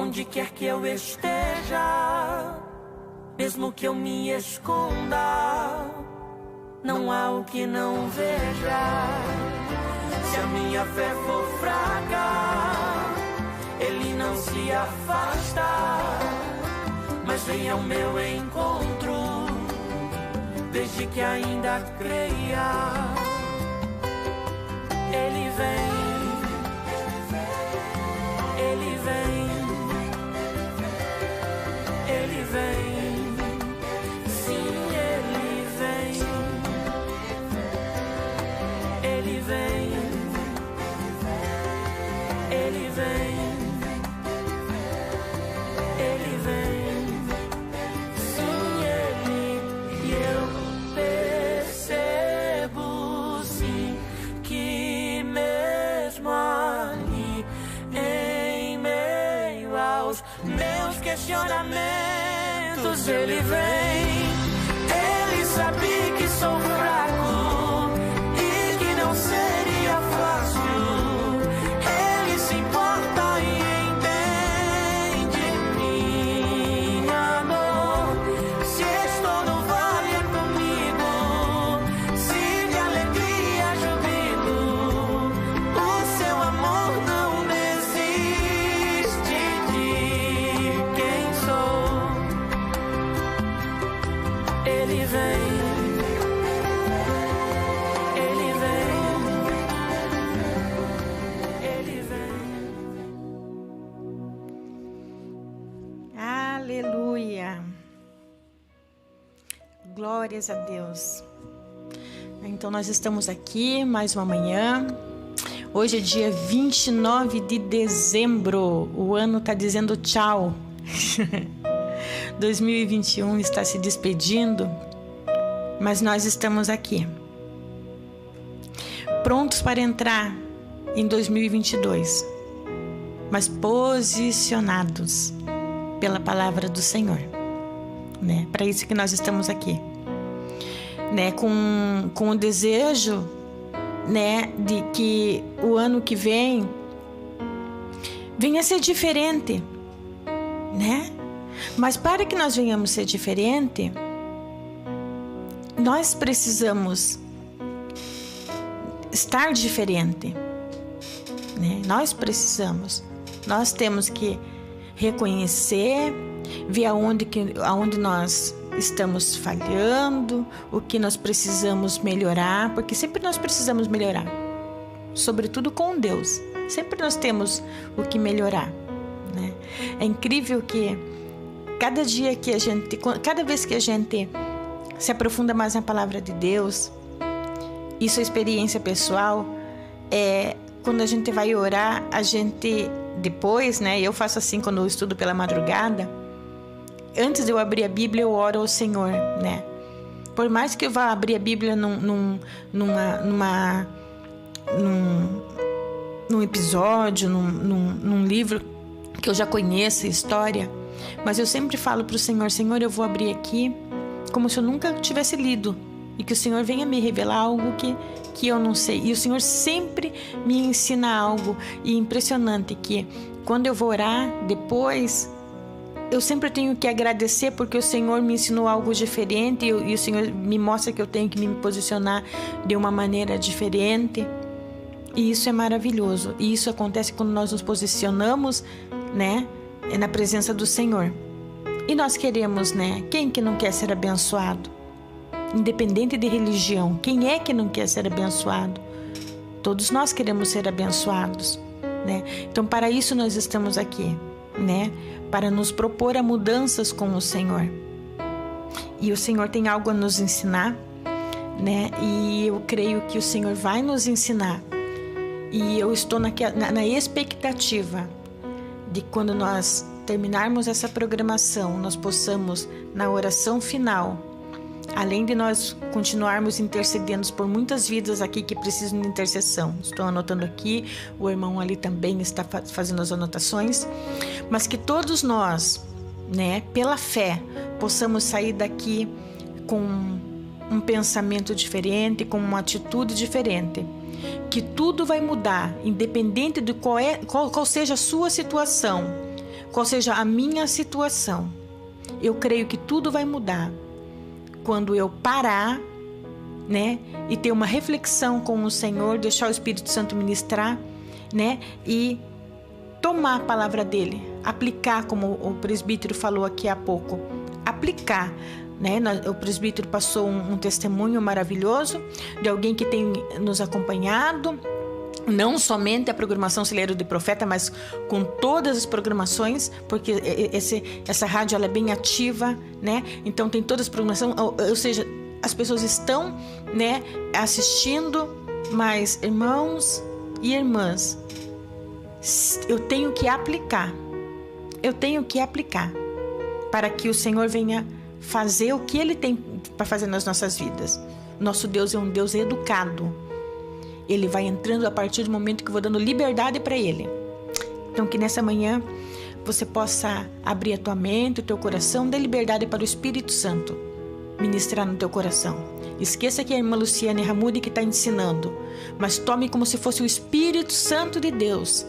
Onde quer que eu esteja, mesmo que eu me esconda, não há o que não veja. Se a minha fé for fraca, Ele não se afasta, mas vem ao meu encontro, desde que ainda creia. Ele vem, Ele vem, Ele vem, sim, Ele vem, Ele vem, Ele vem, Ele vem, sim, Ele, e eu percebo, sim, que mesmo ali, em meio aos meus questionamentos, Ele vem. Ele sabe que sou fraco e que não seria fácil. Ele se importa e entende minha dor. Se estou no vale é comigo, se de alegria jubilo, o seu amor não desiste de quem sou. Ele vem, Ele vem, Ele vem. Aleluia! Glórias a Deus. Então nós estamos aqui mais uma manhã. Hoje é dia 29 de dezembro. O ano está dizendo tchau. 2021 está se despedindo, mas nós estamos aqui, prontos para entrar em 2022, mas posicionados pela palavra do Senhor, né? Para isso que nós estamos aqui, né? Com o desejo, né, de que o ano que vem venha a ser diferente, né? Mas para que nós venhamos ser diferente, nós precisamos estar diferente, né? Nós temos que reconhecer, ver aonde nós estamos falhando, o que nós precisamos melhorar, porque sempre nós precisamos melhorar, sobretudo com Deus. Sempre nós temos o que melhorar, né? É incrível que cada vez que a gente se aprofunda mais na palavra de Deus, isso é experiência pessoal, quando a gente vai orar, a gente depois, né? Eu faço assim quando eu estudo pela madrugada. Antes de eu abrir a Bíblia, eu oro ao Senhor, né? Por mais que eu vá abrir a Bíblia num episódio, num livro que eu já conheço a história, mas eu sempre falo para o Senhor: Senhor, eu vou abrir aqui como se eu nunca tivesse lido, e que o Senhor venha me revelar algo que eu não sei. E o Senhor sempre me ensina algo, e é impressionante que quando eu vou orar depois, eu sempre tenho que agradecer, porque o Senhor me ensinou algo diferente, e o Senhor me mostra que eu tenho que me posicionar de uma maneira diferente. E isso é maravilhoso. E isso acontece quando nós nos posicionamos, né, na presença do Senhor. E nós queremos, né? Quem que não quer ser abençoado? Independente de religião, quem é que não quer ser abençoado? Todos nós queremos ser abençoados, né? Então, para isso nós estamos aqui, né? Para nos propor a mudanças com o Senhor. E o Senhor tem algo a nos ensinar, né? E eu creio que o Senhor vai nos ensinar. E eu estou na expectativa de quando nós terminarmos essa programação, nós possamos, na oração final, além de nós continuarmos intercedendo por muitas vidas aqui que precisam de intercessão, estou anotando aqui, o irmão ali também está fazendo as anotações, mas que todos nós, né, pela fé, possamos sair daqui com um pensamento diferente, com uma atitude diferente, que tudo vai mudar, independente de qual seja a sua situação, qual seja a minha situação, eu creio que tudo vai mudar quando eu parar, né, e ter uma reflexão com o Senhor, deixar o Espírito Santo ministrar, né, e tomar a palavra dele, aplicar, como o presbítero falou aqui há pouco, aplicar, né? O presbítero passou um testemunho maravilhoso de alguém que tem nos acompanhado, não somente a programação Celeiro de Profeta, mas com todas as programações, porque essa rádio ela é bem ativa, né? Então tem todas as programações, ou seja, as pessoas estão, né, assistindo, mas irmãos e irmãs, eu tenho que aplicar para que o Senhor venha fazer o que Ele tem para fazer nas nossas vidas. Nosso Deus é um Deus educado. Ele vai entrando a partir do momento que eu vou dando liberdade para Ele. Então que nessa manhã você possa abrir a tua mente, o teu coração, dê liberdade para o Espírito Santo ministrar no teu coração. Esqueça que é a irmã Luciane Ramudi que está ensinando, mas tome como se fosse o Espírito Santo de Deus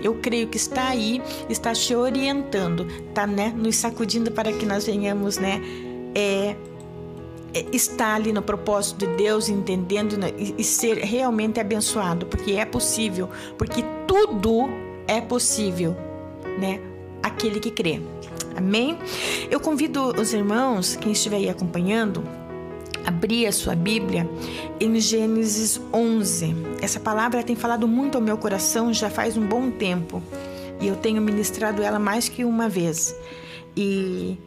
eu creio que está aí, está te orientando, está, né, nos sacudindo para que nós venhamos, né, estar ali no propósito de Deus, entendendo, né, e ser realmente abençoado, porque é possível, porque tudo é possível, né, aquele que crê. Amém? Eu convido os irmãos, quem estiver aí acompanhando, abrir a sua Bíblia em Gênesis 11. Essa palavra tem falado muito ao meu coração já faz um bom tempo. E eu tenho ministrado ela mais que uma vez. E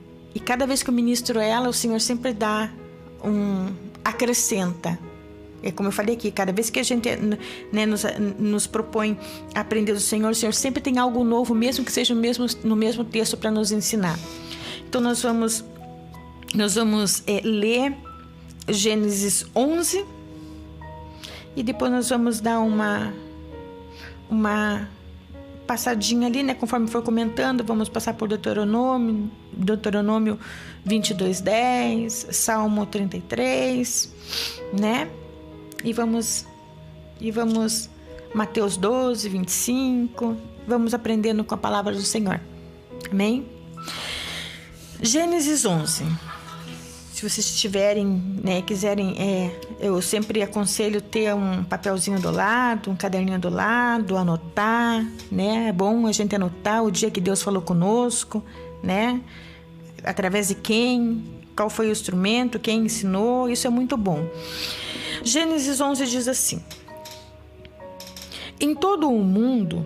cada vez que eu ministro ela, o Senhor sempre dá acrescenta. É como eu falei aqui, cada vez que a gente, né, nos propõe a aprender do Senhor, o Senhor sempre tem algo novo, mesmo que seja no mesmo texto para nos ensinar. Então nós vamos ler Gênesis 11 e depois nós vamos dar uma passadinha ali, né, conforme for comentando, vamos passar por Deuteronômio 22:10, Salmo 33, né, e vamos Mateus 12:25, vamos aprendendo com a palavra do Senhor. Amém? Gênesis 11. Se vocês tiverem, né, quiserem, eu sempre aconselho ter um papelzinho do lado, um caderninho do lado, anotar, né? É bom a gente anotar o dia que Deus falou conosco, né? Através de quem, qual foi o instrumento, quem ensinou, isso é muito bom. Gênesis 11 diz assim: em todo o mundo,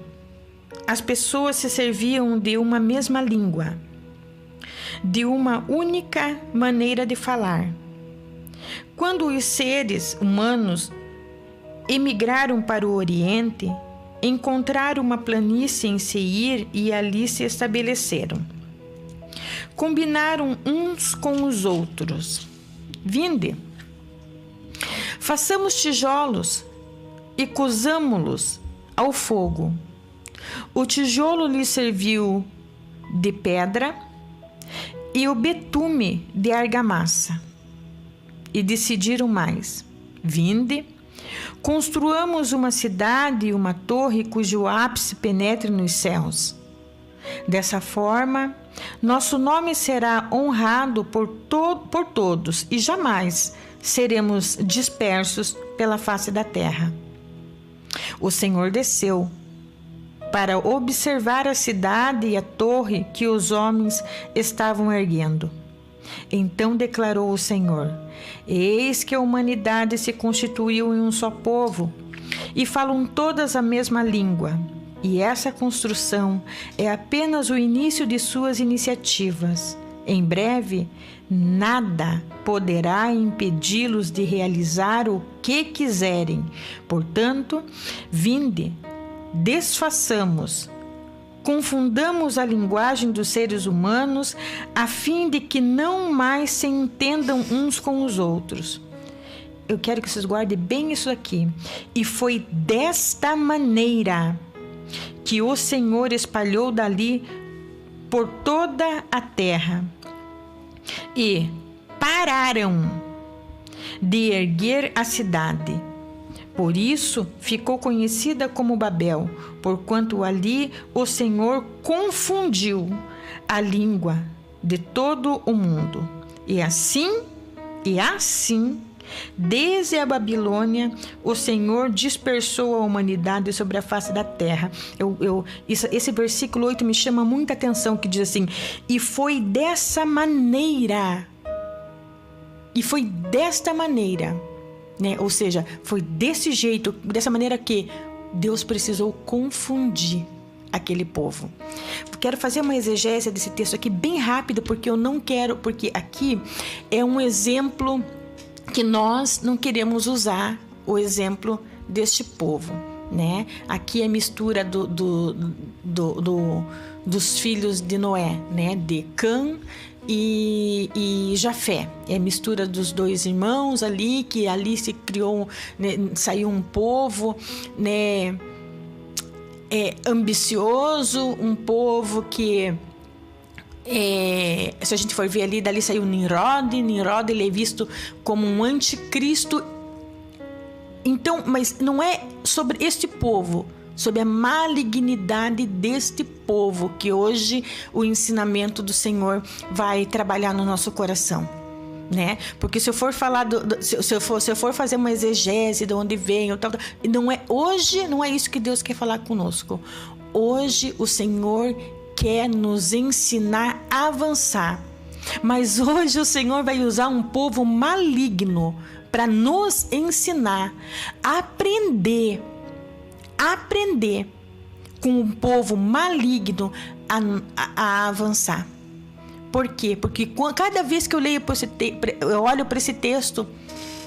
as pessoas se serviam de uma mesma língua, de uma única maneira de falar. Quando os seres humanos emigraram para o Oriente, encontraram uma planície em Seir e ali se estabeleceram. Combinaram uns com os outros. Vinde, façamos tijolos e cozamo-los ao fogo. O tijolo lhe serviu de pedra e o betume de argamassa. E decidiram mais: vinde, construamos uma cidade e uma torre cujo ápice penetre nos céus. Dessa forma, nosso nome será honrado por todos e jamais seremos dispersos pela face da terra. O Senhor desceu para observar a cidade e a torre que os homens estavam erguendo. Então declarou o Senhor: eis que a humanidade se constituiu em um só povo, e falam todas a mesma língua. E essa construção é apenas o início de suas iniciativas. Em breve, nada poderá impedi-los de realizar o que quiserem. Portanto, vinde, desfaçamos, confundamos a linguagem dos seres humanos, a fim de que não mais se entendam uns com os outros. Eu quero que vocês guardem bem isso aqui. E foi desta maneira que o Senhor espalhou dali por toda a terra. E pararam de erguer a cidade, Por isso ficou conhecida como Babel, porquanto ali o Senhor confundiu a língua de todo o mundo. E assim, desde a Babilônia, o Senhor dispersou a humanidade sobre a face da terra. Esse versículo 8 me chama muita atenção, que diz assim: e foi desta maneira, né? Ou seja, foi desse jeito, dessa maneira que Deus precisou confundir aquele povo. Quero fazer uma exegese desse texto aqui bem rápido, porque porque aqui é um exemplo que nós não queremos usar, o exemplo deste povo, né? Aqui é mistura dos filhos de Noé, né? De Cã e Jafé. É mistura dos dois irmãos ali, que ali se criou, né? Saiu um povo, né? Ambicioso, um povo que se a gente for ver ali, dali saiu Nimrod. Nimrod, ele é visto como um anticristo. Então, mas não é sobre este povo, sobre a malignidade deste povo, que hoje o ensinamento do Senhor vai trabalhar no nosso coração, né? Porque se eu for falar se eu for fazer uma exegese de onde vem, hoje não é isso que Deus quer falar conosco. Hoje o Senhor quer nos ensinar a avançar, mas hoje o Senhor vai usar um povo maligno para nos ensinar a aprender com um povo maligno a avançar. Por quê? Porque cada vez que eu olho para esse texto,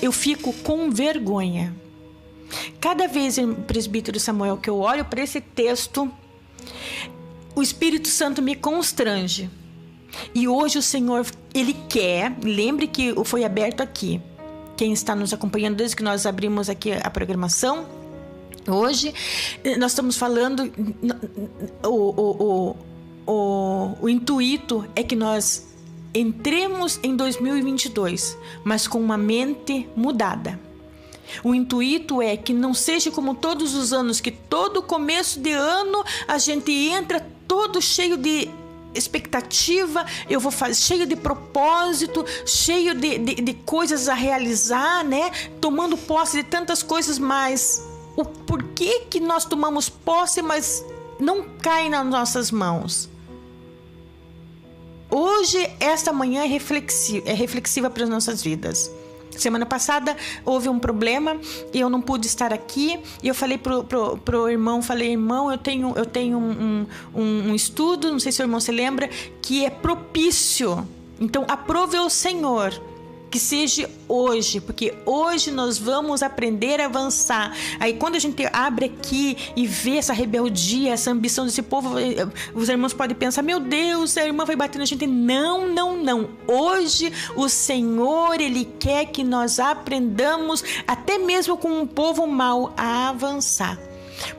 eu fico com vergonha. Cada vez, presbítero Samuel, que eu olho para esse texto, o Espírito Santo me constrange. E hoje o Senhor, Ele quer, lembre que foi aberto aqui. Quem está nos acompanhando desde que nós abrimos aqui a programação, hoje nós estamos falando, o intuito é que nós entremos em 2022, mas com uma mente mudada. O intuito é que não seja como todos os anos, que todo começo de ano a gente entra todo cheio de expectativa, eu vou fazer, cheio de propósito, cheio de coisas a realizar, né? Tomando posse de tantas coisas, mas o porquê que nós tomamos posse, mas não cai nas nossas mãos? Hoje, esta manhã é reflexiva para as nossas vidas. Semana passada houve um problema e eu não pude estar aqui, e eu falei pro irmão, irmão, eu tenho um estudo, não sei se o irmão se lembra, que é propício, então aprove o Senhor que seja hoje, porque hoje nós vamos aprender a avançar. Aí quando a gente abre aqui e vê essa rebeldia, essa ambição desse povo, os irmãos podem pensar: meu Deus, a irmã vai bater na gente. Não. Hoje o Senhor, Ele quer que nós aprendamos, até mesmo com um povo mau, a avançar.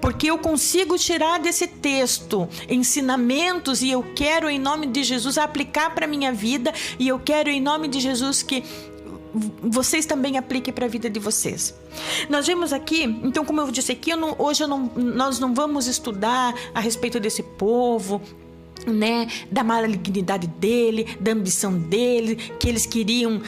Porque eu consigo tirar desse texto ensinamentos, e eu quero, em nome de Jesus, aplicar para a minha vida, e eu quero, em nome de Jesus, que vocês também apliquem para a vida de vocês. Nós vemos aqui, então, como eu disse aqui, nós não vamos estudar a respeito desse povo, né, da malignidade dele, da ambição dele, que eles queriam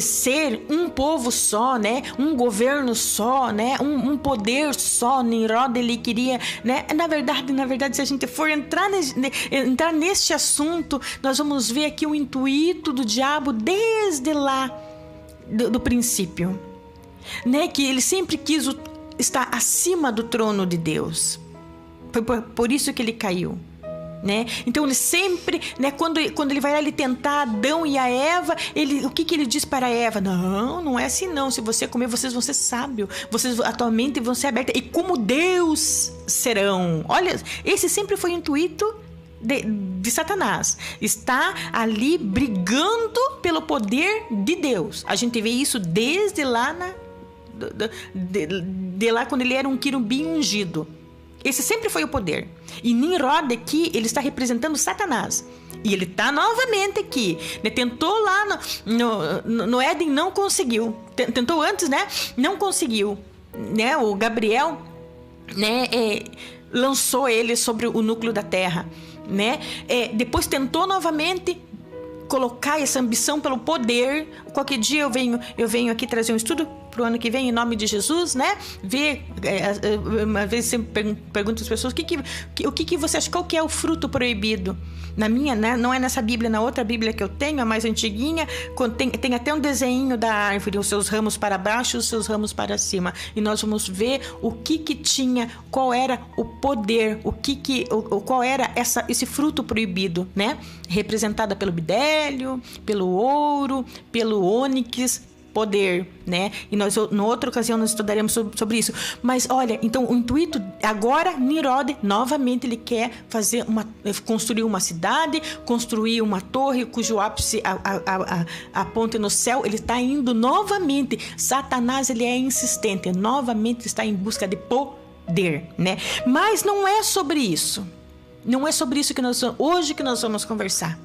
ser um povo só, né? Um governo só, né? Um poder só. Nimrod, ele queria, né? Na verdade, se a gente for entrar neste assunto, nós vamos ver aqui o intuito do diabo desde lá do princípio, né? Que ele sempre quis estar acima do trono de Deus. Foi por isso que ele caiu, né? Então ele sempre, né, quando ele vai lá, ele tentar Adão e a Eva, o que ele diz para a Eva? Não é assim não, se você comer, vocês vão ser sábios, vocês atualmente vão ser abertos, e como Deus serão. Olha, esse sempre foi o intuito de Satanás, está ali brigando pelo poder de Deus. A gente vê isso desde lá de lá quando ele era um querubim ungido. Esse sempre foi o poder. E Nimrod aqui, ele está representando Satanás. E ele está novamente aqui, né? Tentou lá no Éden, não conseguiu. tentou antes, né? Não conseguiu, né? O Gabriel, né? Lançou ele sobre o núcleo da Terra, né? Depois tentou novamente colocar essa ambição pelo poder. Qualquer dia eu venho aqui trazer um estudo pro ano que vem, em nome de Jesus, né? Ver, uma vez sempre pergunto às pessoas, o que você acha, qual que é o fruto proibido? Na minha, né? Não é nessa Bíblia, na outra Bíblia que eu tenho, a mais antiguinha, tem até um desenho da árvore, os seus ramos para baixo, os seus ramos para cima. E nós vamos ver o que tinha, qual era o poder, qual era esse fruto proibido, né? Representada pelo bidélio, pelo ouro, pelo ônix, poder, né? E nós, na outra ocasião, nós estudaremos sobre isso. Mas olha, então o intuito agora, Nimrod, novamente ele quer construir uma cidade, construir uma torre cujo ápice aponte no céu. Ele está indo novamente. Satanás, ele é insistente, novamente está em busca de poder, né? Mas não é sobre isso. Não é sobre isso que hoje que nós vamos conversar.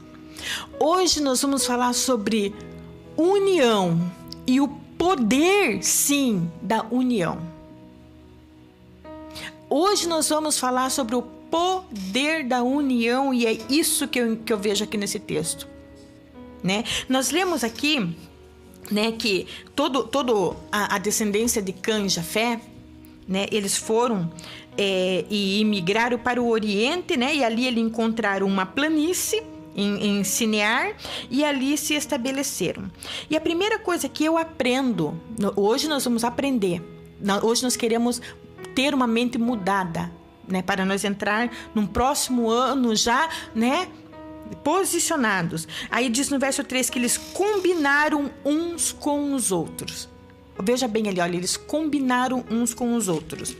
Hoje nós vamos falar sobre união e o poder, sim, da união. Hoje nós vamos falar sobre o poder da união e é isso que eu vejo aqui nesse texto, né? Nós lemos aqui, né, que todo a descendência de Cã e Jafé, né, eles foram e imigraram para o Oriente, né, e ali eles encontraram uma planície em Sinear, e ali se estabeleceram. E a primeira coisa que eu aprendo, hoje nós vamos aprender, hoje nós queremos ter uma mente mudada, né, para nós entrar num próximo ano já, né, posicionados. Aí diz no verso 3 que eles combinaram uns com os outros. Veja bem ali, olha, eles combinaram uns com os outros,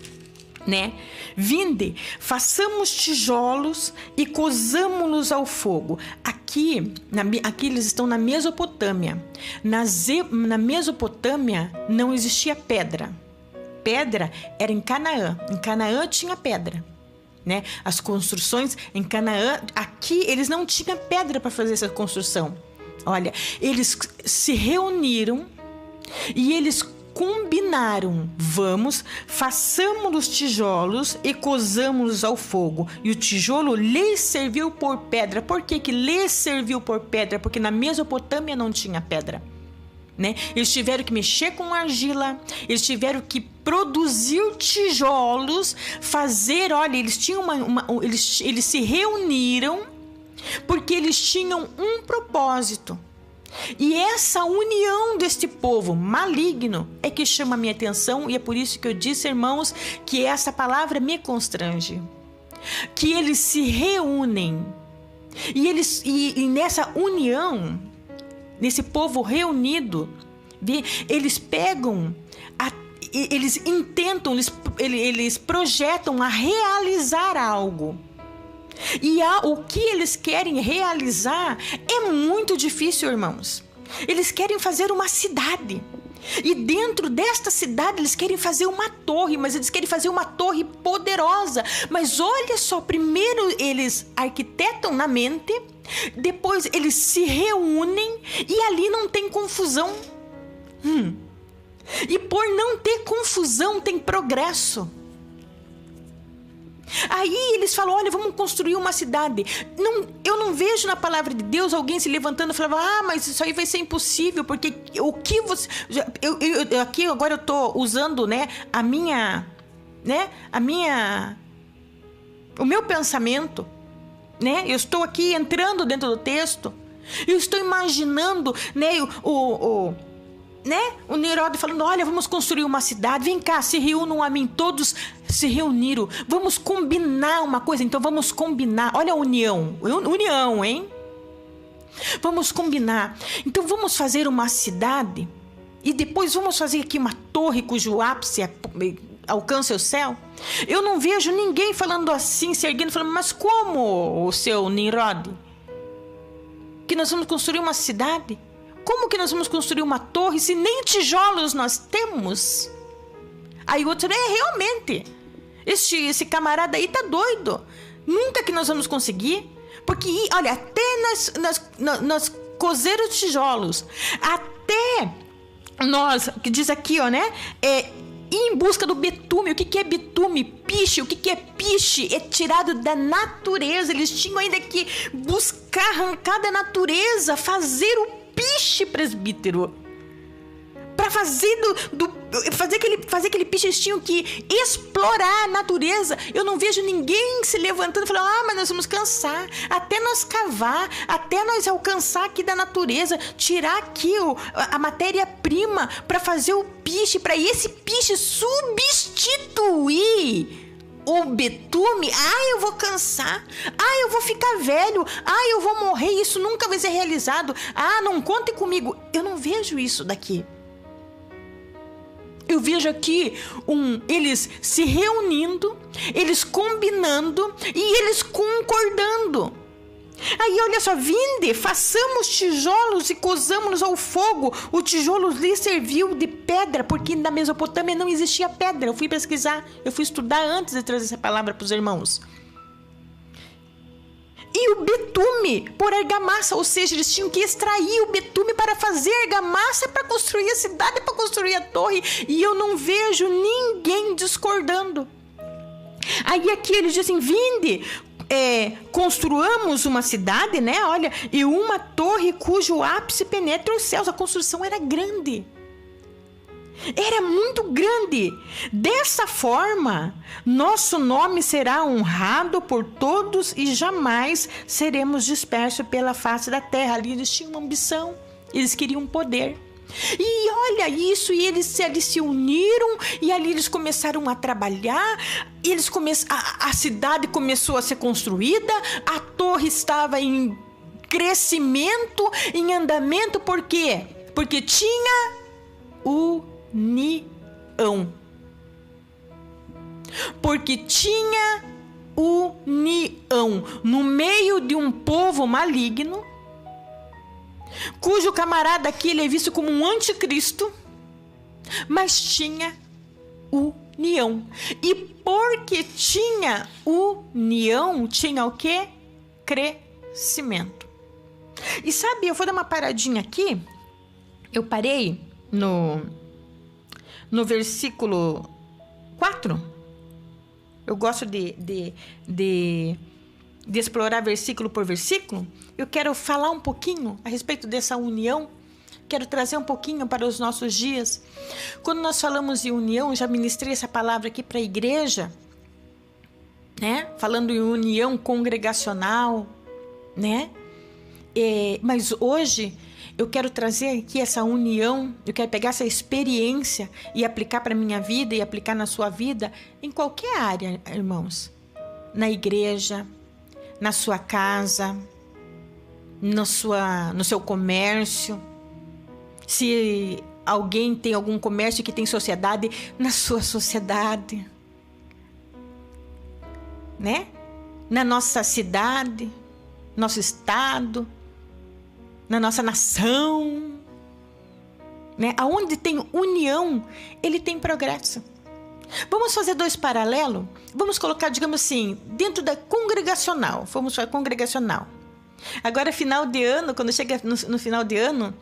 né? Vinde, façamos tijolos e cozamo-los ao fogo. Aqui eles estão na Mesopotâmia. Na Mesopotâmia não existia pedra. Pedra era em Canaã. Em Canaã tinha pedra, né? As construções em Canaã, aqui eles não tinham pedra para fazer essa construção. Olha, eles se reuniram e eles combinaram: vamos, façamos os tijolos e cozamos-los ao fogo. E o tijolo lhes serviu por pedra. Por que lhes serviu por pedra? Porque na Mesopotâmia não tinha pedra, né? Eles tiveram que mexer com argila, eles tiveram que produzir tijolos, olha, eles tinham eles se reuniram porque eles tinham um propósito. E essa união deste povo maligno é que chama a minha atenção, e é por isso que eu disse, irmãos, que essa palavra me constrange. Que eles se reúnem e nessa união, nesse povo reunido, eles pegam, eles intentam, eles projetam a realizar algo. E o que eles querem realizar é muito difícil, irmãos. Eles querem fazer uma cidade. E dentro desta cidade eles querem fazer uma torre, mas eles querem fazer uma torre poderosa. Mas olha só, primeiro eles arquitetam na mente, depois eles se reúnem e ali não tem confusão. E por não ter confusão tem progresso. Aí eles falam: olha, vamos construir uma cidade. Eu não vejo na palavra de Deus alguém se levantando e falando: mas isso aí vai ser impossível, porque o que você... aqui agora eu estou usando, né, o meu pensamento, né? Eu estou aqui entrando dentro do texto, eu estou imaginando, né, o Nimrod falando: olha, vamos construir uma cidade, vem cá, se reúnam a mim. Todos se reuniram, vamos combinar uma coisa. Então vamos combinar, olha a união, hein? Vamos combinar, então vamos fazer uma cidade e depois vamos fazer aqui uma torre cujo ápice alcança o céu. Eu não vejo ninguém falando assim, se erguendo, falando: mas como, o seu Nimrod? Que nós vamos construir uma cidade? Como que nós vamos construir uma torre se nem tijolos nós temos? Aí o outro: realmente, esse camarada aí tá doido. Nunca que nós vamos conseguir. Porque, olha, até nós cozer os tijolos, até nós, que diz aqui, ó, né? Ir em busca do betume. O que é betume? Piche. O que é piche? É tirado da natureza. Eles tinham ainda que buscar arrancar da natureza, fazer o piche, presbítero. Para fazer fazer aquele piche, eles tinham que explorar a natureza. Eu não vejo ninguém se levantando e falando: mas nós vamos cansar, até nós cavar, até nós alcançar aqui da natureza, tirar aqui a matéria-prima para fazer o piche, para esse piche substituir o betume. Eu vou cansar, eu vou ficar velho, eu vou morrer, isso nunca vai ser realizado, não contem comigo. Eu não vejo isso daqui. Eu vejo aqui eles se reunindo, eles combinando e eles concordando. Aí olha só: vinde, façamos tijolos e cozamos-los ao fogo. O tijolo lhe serviu de pedra, porque na Mesopotâmia não existia pedra. Eu fui pesquisar, eu fui estudar antes de trazer essa palavra para os irmãos. E o betume por argamassa, ou seja, eles tinham que extrair o betume para fazer argamassa, para construir a cidade, para construir a torre. E eu não vejo ninguém discordando. Aí aqui eles dizem: vinde, construamos uma cidade, né? Olha, e uma torre cujo ápice penetra os céus. A construção era grande. Era muito grande. Dessa forma, nosso nome será honrado por todos e jamais seremos dispersos pela face da terra. Ali eles tinham uma ambição, eles queriam poder. E olha isso, e eles se uniram, e ali eles começaram a trabalhar. A cidade começou a ser construída, a torre estava em crescimento, em andamento. Por quê? Porque tinha união. Porque tinha união no meio de um povo maligno, cujo camarada aqui ele é visto como um anticristo, mas tinha união. E porque tinha união, tinha o quê? Crescimento. E sabe, eu vou dar uma paradinha aqui. Eu parei no versículo 4. Eu gosto de explorar versículo por versículo. Eu quero falar um pouquinho a respeito dessa união. Quero trazer um pouquinho para os nossos dias. Quando nós falamos de união, já ministrei essa palavra aqui para a igreja, né? Falando em união congregacional, né? Mas hoje eu quero trazer aqui essa união. Eu quero pegar essa experiência e aplicar para a minha vida e aplicar na sua vida, em qualquer área, irmãos. Na igreja, na sua casa, no seu comércio. Se alguém tem algum comércio que tem sociedade, na sua sociedade, né? Na nossa cidade, nosso estado, na nossa nação, né? Aonde tem união, ele tem progresso. Vamos fazer dois paralelos? Vamos colocar, digamos assim, dentro da congregacional. Vamos para congregacional. Agora, final de ano, quando chega no final de ano,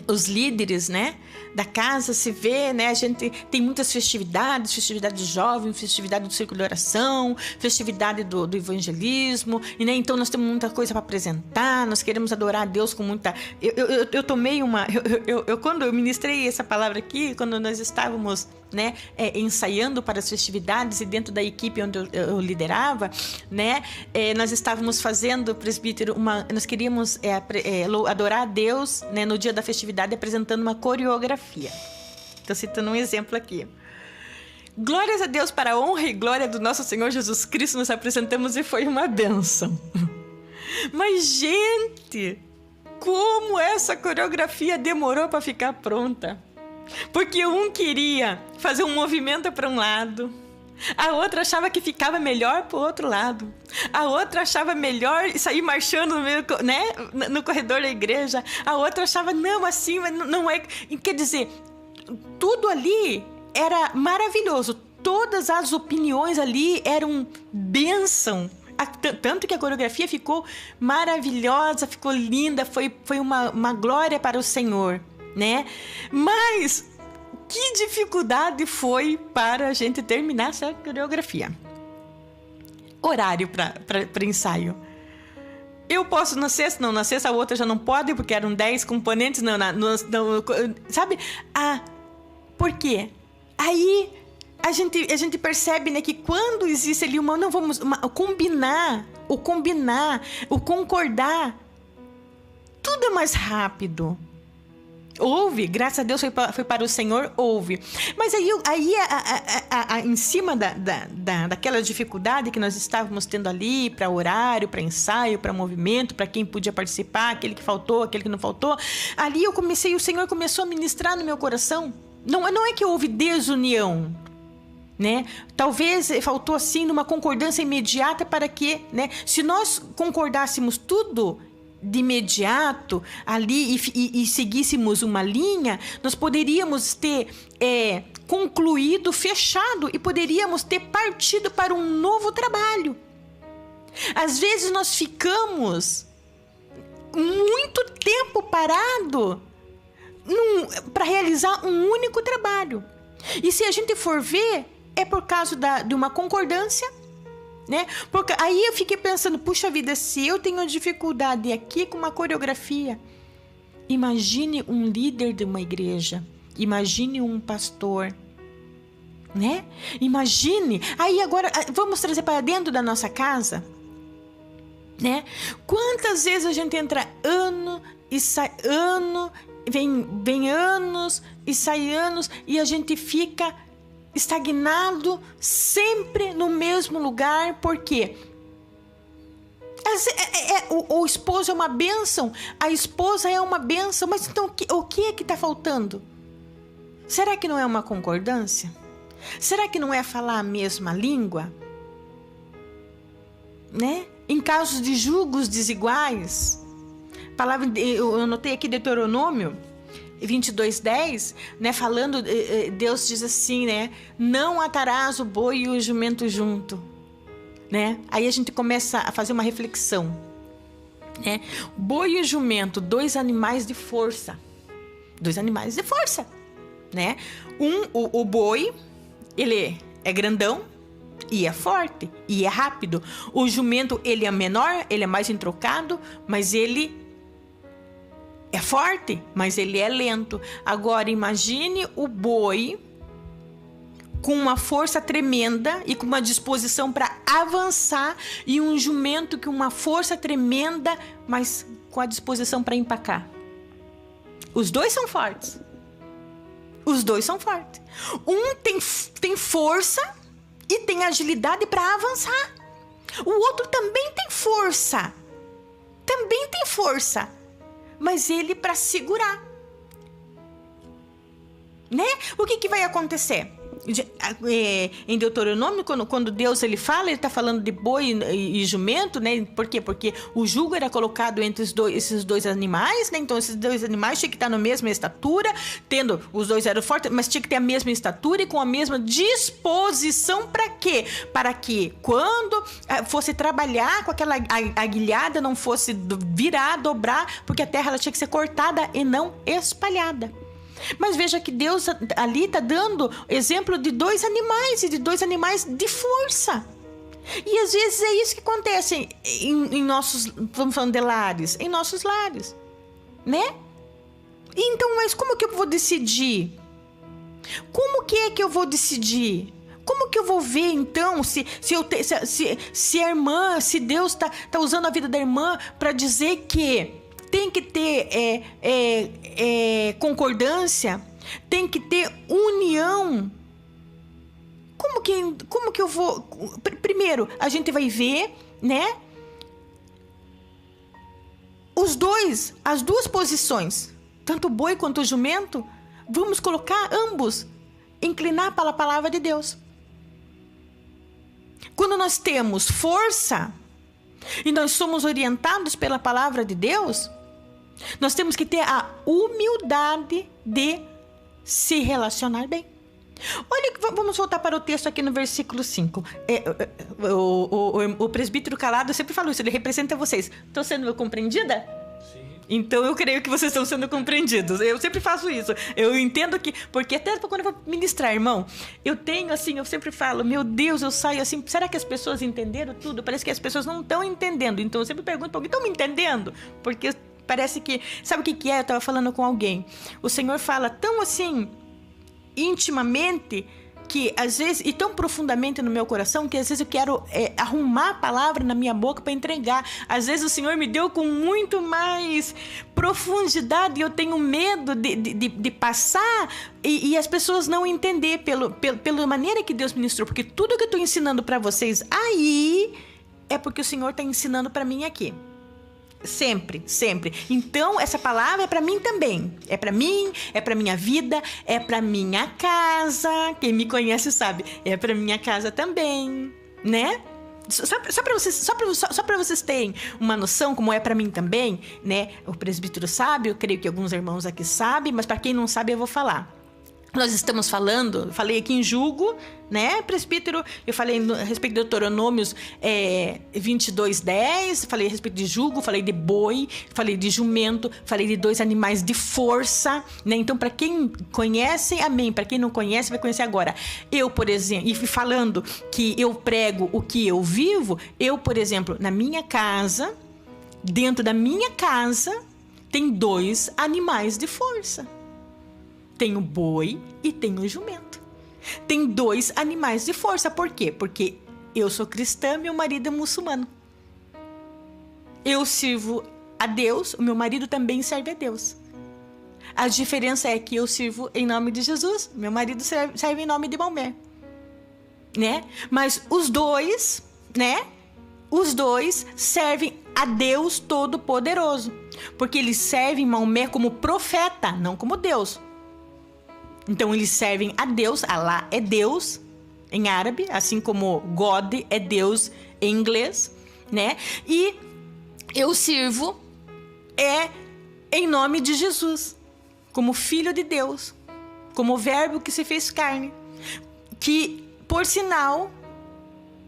os líderes, né, da casa se vê, né, a gente tem muitas festividades, festividade de jovens, festividade do círculo de oração, festividade do evangelismo, e, né, então nós temos muita coisa para apresentar, nós queremos adorar a Deus com muita... Eu tomei uma... Quando eu ministrei essa palavra aqui, quando nós estávamos, né, ensaiando para as festividades, e dentro da equipe onde eu liderava, né, nós estávamos fazendo, presbítero, nós queríamos adorar a Deus, né, no dia da festividade, apresentando uma coreografia. Estou citando um exemplo aqui. Glórias a Deus, para a honra e glória do nosso Senhor Jesus Cristo, nos apresentamos e foi uma bênção. Mas, gente, como essa coreografia demorou para ficar pronta? Porque um queria fazer um movimento para um lado, a outra achava que ficava melhor para o outro lado, a outra achava melhor sair marchando no meio, né, no corredor da igreja, a outra achava, não, assim, não é. Quer dizer, tudo ali era maravilhoso, todas as opiniões ali eram bênção. Tanto que a coreografia ficou maravilhosa, ficou linda, foi uma glória para o Senhor. né? Mas que dificuldade foi para a gente terminar essa coreografia. Horário para ensaio. Eu posso na sexta? Não, na sexta a outra já não pode, porque eram 10 componentes. Não, sabe? Por quê? Aí a gente percebe, né, que quando existe ali o concordar, tudo é mais rápido. Houve, graças a Deus foi para o Senhor, houve. Mas aí em cima daquela dificuldade que nós estávamos tendo ali, para horário, para ensaio, para movimento, para quem podia participar, aquele que faltou, aquele que não faltou, ali o Senhor começou a ministrar no meu coração. Não é que houve desunião, né? Talvez faltou assim numa concordância imediata para que, né? Se nós concordássemos tudo de imediato ali e seguíssemos uma linha, nós poderíamos ter concluído, fechado, e poderíamos ter partido para um novo trabalho. Às vezes nós ficamos muito tempo parado para realizar um único trabalho. E se a gente for ver, é por causa de uma concordância, né? Porque aí eu fiquei pensando, puxa vida, se eu tenho dificuldade aqui com uma coreografia, imagine um líder de uma igreja, imagine um pastor, né? Imagine, aí agora vamos trazer para dentro da nossa casa, né? Quantas vezes a gente entra ano e sai ano, vem anos e sai anos, e a gente fica estagnado sempre no mesmo lugar. Por quê? O esposo é uma bênção, a esposa é uma bênção, mas então o que é que está faltando? Será que não é uma concordância? Será que não é falar a mesma língua? Né? Em casos de julgos desiguais, eu anotei aqui Deuteronômio 22:10, né, falando, Deus diz assim, né, não atarás o boi e o jumento junto, né? Aí a gente começa a fazer uma reflexão, né? Boi e jumento, dois animais de força, né? O boi, ele é grandão e é forte e é rápido. O jumento, ele é menor, ele é mais introcado, mas ele é forte, mas ele é lento. Agora imagine o boi com uma força tremenda e com uma disposição para avançar, e um jumento com uma força tremenda, mas com a disposição para empacar. Os dois são fortes. Um tem força e tem agilidade para avançar. O outro também tem força. Mas ele para segurar, né? O que vai acontecer? Em Deuteronômio, quando Deus ele está falando de boi e jumento, né? Por quê? Porque o jugo era colocado entre esses dois animais, né? Então esses dois animais tinham que estar na mesma estatura, os dois eram fortes, mas tinha que ter a mesma estatura e com a mesma disposição. Para quê? Para que quando fosse trabalhar com aquela aguilhada, não fosse virar, dobrar, porque a terra ela tinha que ser cortada e não espalhada. Mas veja que Deus ali está dando exemplo de dois animais, e de dois animais de força. E às vezes é isso que acontece em nossos, vamos falando de lares, em nossos lares, né? Então, mas como que eu vou decidir? Como que é que eu vou decidir? Como que eu vou ver então se a irmã, se Deus está usando a vida da irmã para dizer que tem que ter concordância, tem que ter união? Como que eu vou? Primeiro, a gente vai ver, né? As duas posições, tanto o boi quanto o jumento, vamos colocar ambos, inclinar para a palavra de Deus. Quando nós temos força e nós somos orientados pela palavra de Deus, nós temos que ter a humildade de se relacionar bem. Olha, vamos voltar para o texto aqui no versículo 5. O presbítero Calado sempre falou isso, ele representa vocês. Estou sendo compreendida? Sim. Então eu creio que vocês estão sendo compreendidos. Eu sempre faço isso. Eu entendo que... Porque até quando eu vou ministrar, irmão, eu tenho assim, eu sempre falo, meu Deus, eu saio assim, será que as pessoas entenderam tudo? Parece que as pessoas não estão entendendo. Então eu sempre pergunto para alguém, estão me entendendo? Porque parece que... Sabe o que é? Eu estava falando com alguém. O Senhor fala tão assim, intimamente... que às vezes, e tão profundamente no meu coração, que às vezes eu quero arrumar a palavra na minha boca para entregar. Às vezes o Senhor me deu com muito mais profundidade e eu tenho medo de passar e as pessoas não entender pela maneira que Deus ministrou. Porque tudo que eu estou ensinando para vocês aí é porque o Senhor está ensinando para mim aqui. Sempre, sempre. Então, essa palavra é para mim também. É para mim, é para minha vida, é para minha casa. Quem me conhece sabe, é para minha casa também, né? Só para vocês terem uma noção como é para mim também, né? O presbítero sabe, eu creio que alguns irmãos aqui sabem, mas para quem não sabe eu vou falar. Nós estamos falando, falei aqui em julgo, né, presbítero? Eu falei a respeito de Deuteronômios 22:10, falei a respeito de jugo, falei de boi, falei de jumento, falei de 2 animais de força, né? Então, para quem conhece, amém. Para quem não conhece, vai conhecer agora. Eu, por exemplo, e falando que eu prego o que eu vivo, eu, por exemplo, na minha casa, dentro da minha casa, tem 2 animais de força. Tem o boi e tem o jumento. Tem 2 animais de força. Por quê? Porque eu sou cristã, meu marido é muçulmano. Eu sirvo a Deus, o meu marido também serve a Deus. A diferença é que eu sirvo em nome de Jesus, meu marido serve em nome de Maomé, né? Mas os dois, né? Os 2 servem a Deus Todo-Poderoso. Porque eles servem Maomé como profeta, não como Deus. Então, eles servem a Deus, Allah é Deus, em árabe, assim como God é Deus em inglês, né? E eu sirvo em nome de Jesus, como Filho de Deus, como Verbo que se fez carne. Que, por sinal,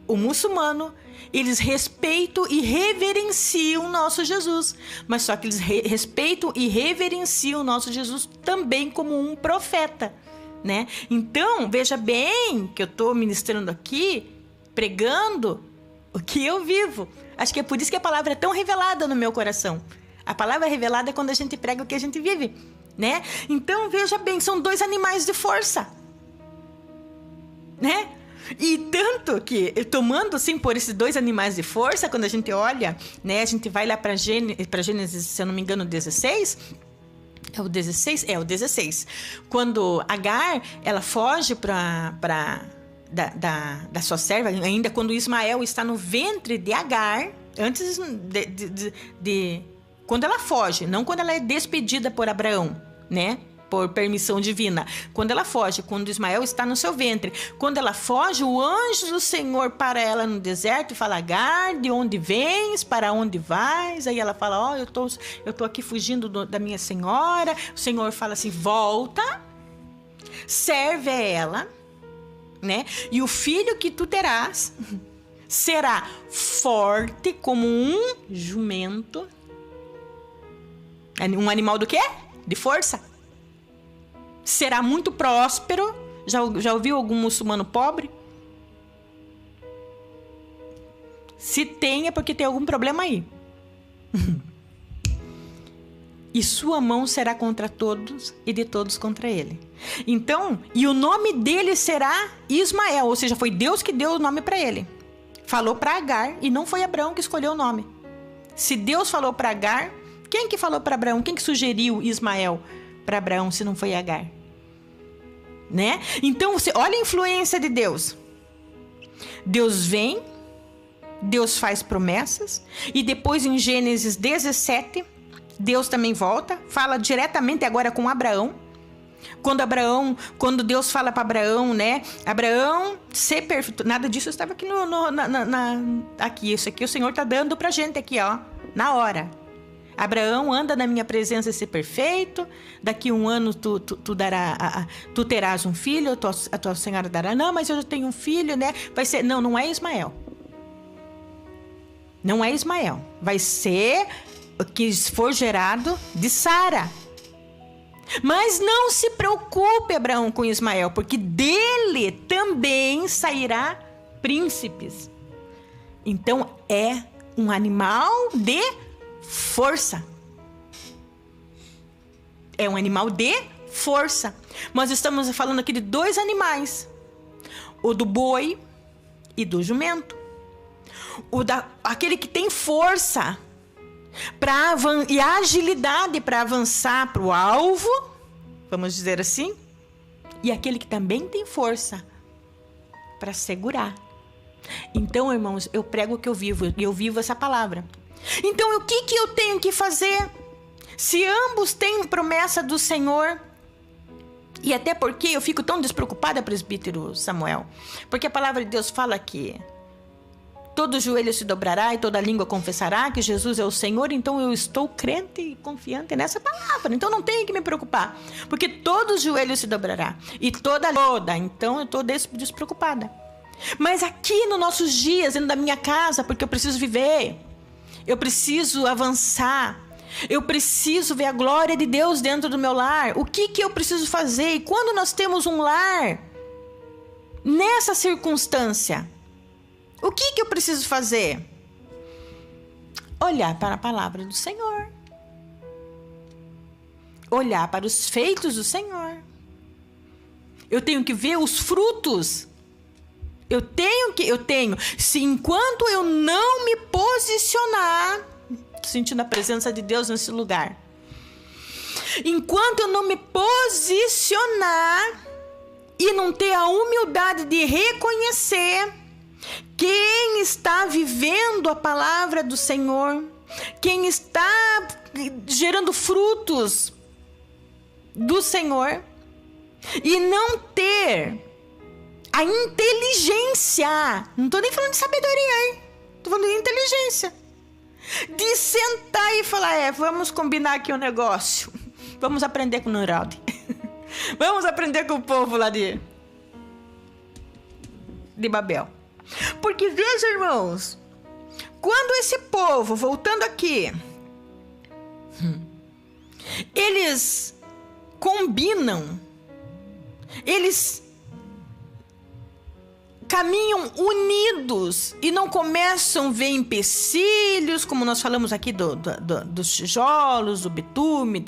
o muçulmano, eles respeitam e reverenciam o nosso Jesus. Mas só que eles respeitam e reverenciam o nosso Jesus também como um profeta, né? Então, veja bem que eu estou ministrando aqui, pregando o que eu vivo. Acho que é por isso que a palavra é tão revelada no meu coração. A palavra revelada é quando a gente prega o que a gente vive, né? Então, veja bem, são 2 animais de força, né? E tanto que, tomando assim por esses 2 animais de força, quando a gente olha, né, a gente vai lá para Gênesis, se eu não me engano, 16. É o 16? É o 16. Quando Agar, ela foge da sua serva, ainda quando Ismael está no ventre de Agar, antes quando ela foge, não quando ela é despedida por Abraão, né? Por permissão divina. Quando ela foge, quando Ismael está no seu ventre. Quando ela foge, o anjo do Senhor para ela no deserto e fala: Agar, de onde vens? Para onde vais? Aí ela fala: eu tô aqui fugindo da minha senhora. O Senhor fala assim: volta, serve a ela, né? E o filho que tu terás será forte como um jumento. Um animal do quê? De força. Será muito próspero. Já ouviu algum muçulmano pobre? Se tem, é porque tem algum problema aí. E sua mão será contra todos e de todos contra ele. Então, e o nome dele será Ismael, ou seja, foi Deus que deu o nome para ele. Falou para Agar e não foi Abraão que escolheu o nome. Se Deus falou para Agar, quem que falou para Abraão? Quem que sugeriu Ismael para Abraão se não foi Agar? Né? Então, você olha a influência de Deus. Deus vem, Deus faz promessas, e depois em Gênesis 17, Deus também volta, fala diretamente agora com Abraão. Quando Deus fala para Abraão, né? Abraão, ser perfeito. Nada disso estava aqui aqui. Isso aqui o Senhor está dando pra gente aqui, ó, na hora. Abraão, anda na minha presença e ser perfeito. Daqui 1 ano tu terás um filho, a tua senhora dará. Não, mas eu já tenho um filho, né? Vai ser. Não é Ismael. Não é Ismael. Vai ser que for gerado de Sara. Mas não se preocupe, Abraão, com Ismael, porque dele também sairá príncipes. Então é um animal de força. É um animal de força. Nós estamos falando aqui de dois animais: o do boi e do jumento. Aquele que tem força e agilidade para avançar para o alvo, vamos dizer assim, e aquele que também tem força para segurar. Então, irmãos, eu prego o que eu vivo, e eu vivo essa palavra. Então, o que eu tenho que fazer? Se ambos têm promessa do Senhor, e até porque eu fico tão despreocupada, presbítero Samuel, porque a palavra de Deus fala que todo joelho se dobrará e toda língua confessará que Jesus é o Senhor. Então eu estou crente e confiante nessa palavra. Então não tenho que me preocupar, porque todo joelho se dobrará e toda. Então eu estou despreocupada. Mas aqui nos nossos dias, dentro da minha casa, porque eu preciso viver, eu preciso avançar, eu preciso ver a glória de Deus dentro do meu lar. O que eu preciso fazer? E quando nós temos um lar nessa circunstância, o que eu preciso fazer? Olhar para a palavra do Senhor. Olhar para os feitos do Senhor. Eu tenho que ver os frutos. Se enquanto eu não me posicionar, sentindo a presença de Deus nesse lugar, enquanto eu não me posicionar e não ter a humildade de reconhecer quem está vivendo a palavra do Senhor, quem está gerando frutos do Senhor, e não ter a inteligência, não estou nem falando de sabedoria, hein? Estou falando de inteligência, de sentar e falar, vamos combinar aqui um negócio, vamos aprender com o Neuraldi, vamos aprender com o povo lá de Babel. Porque veja, irmãos, quando esse povo, voltando aqui, eles combinam, eles caminham unidos e não começam a ver empecilhos, como nós falamos aqui dos tijolos, do betume,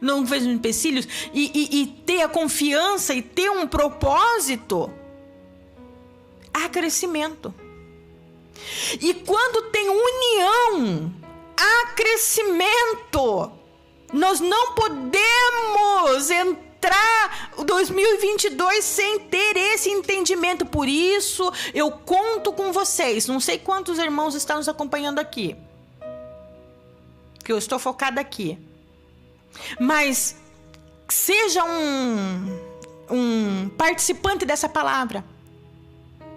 não vejo empecilhos, e ter a confiança e ter um propósito, há crescimento. E quando tem união, há crescimento. Nós não podemos entrar 2022 sem ter esse entendimento. Por isso, eu conto com vocês. Não sei quantos irmãos estão nos acompanhando aqui, que eu estou focada aqui. Mas seja um participante dessa palavra.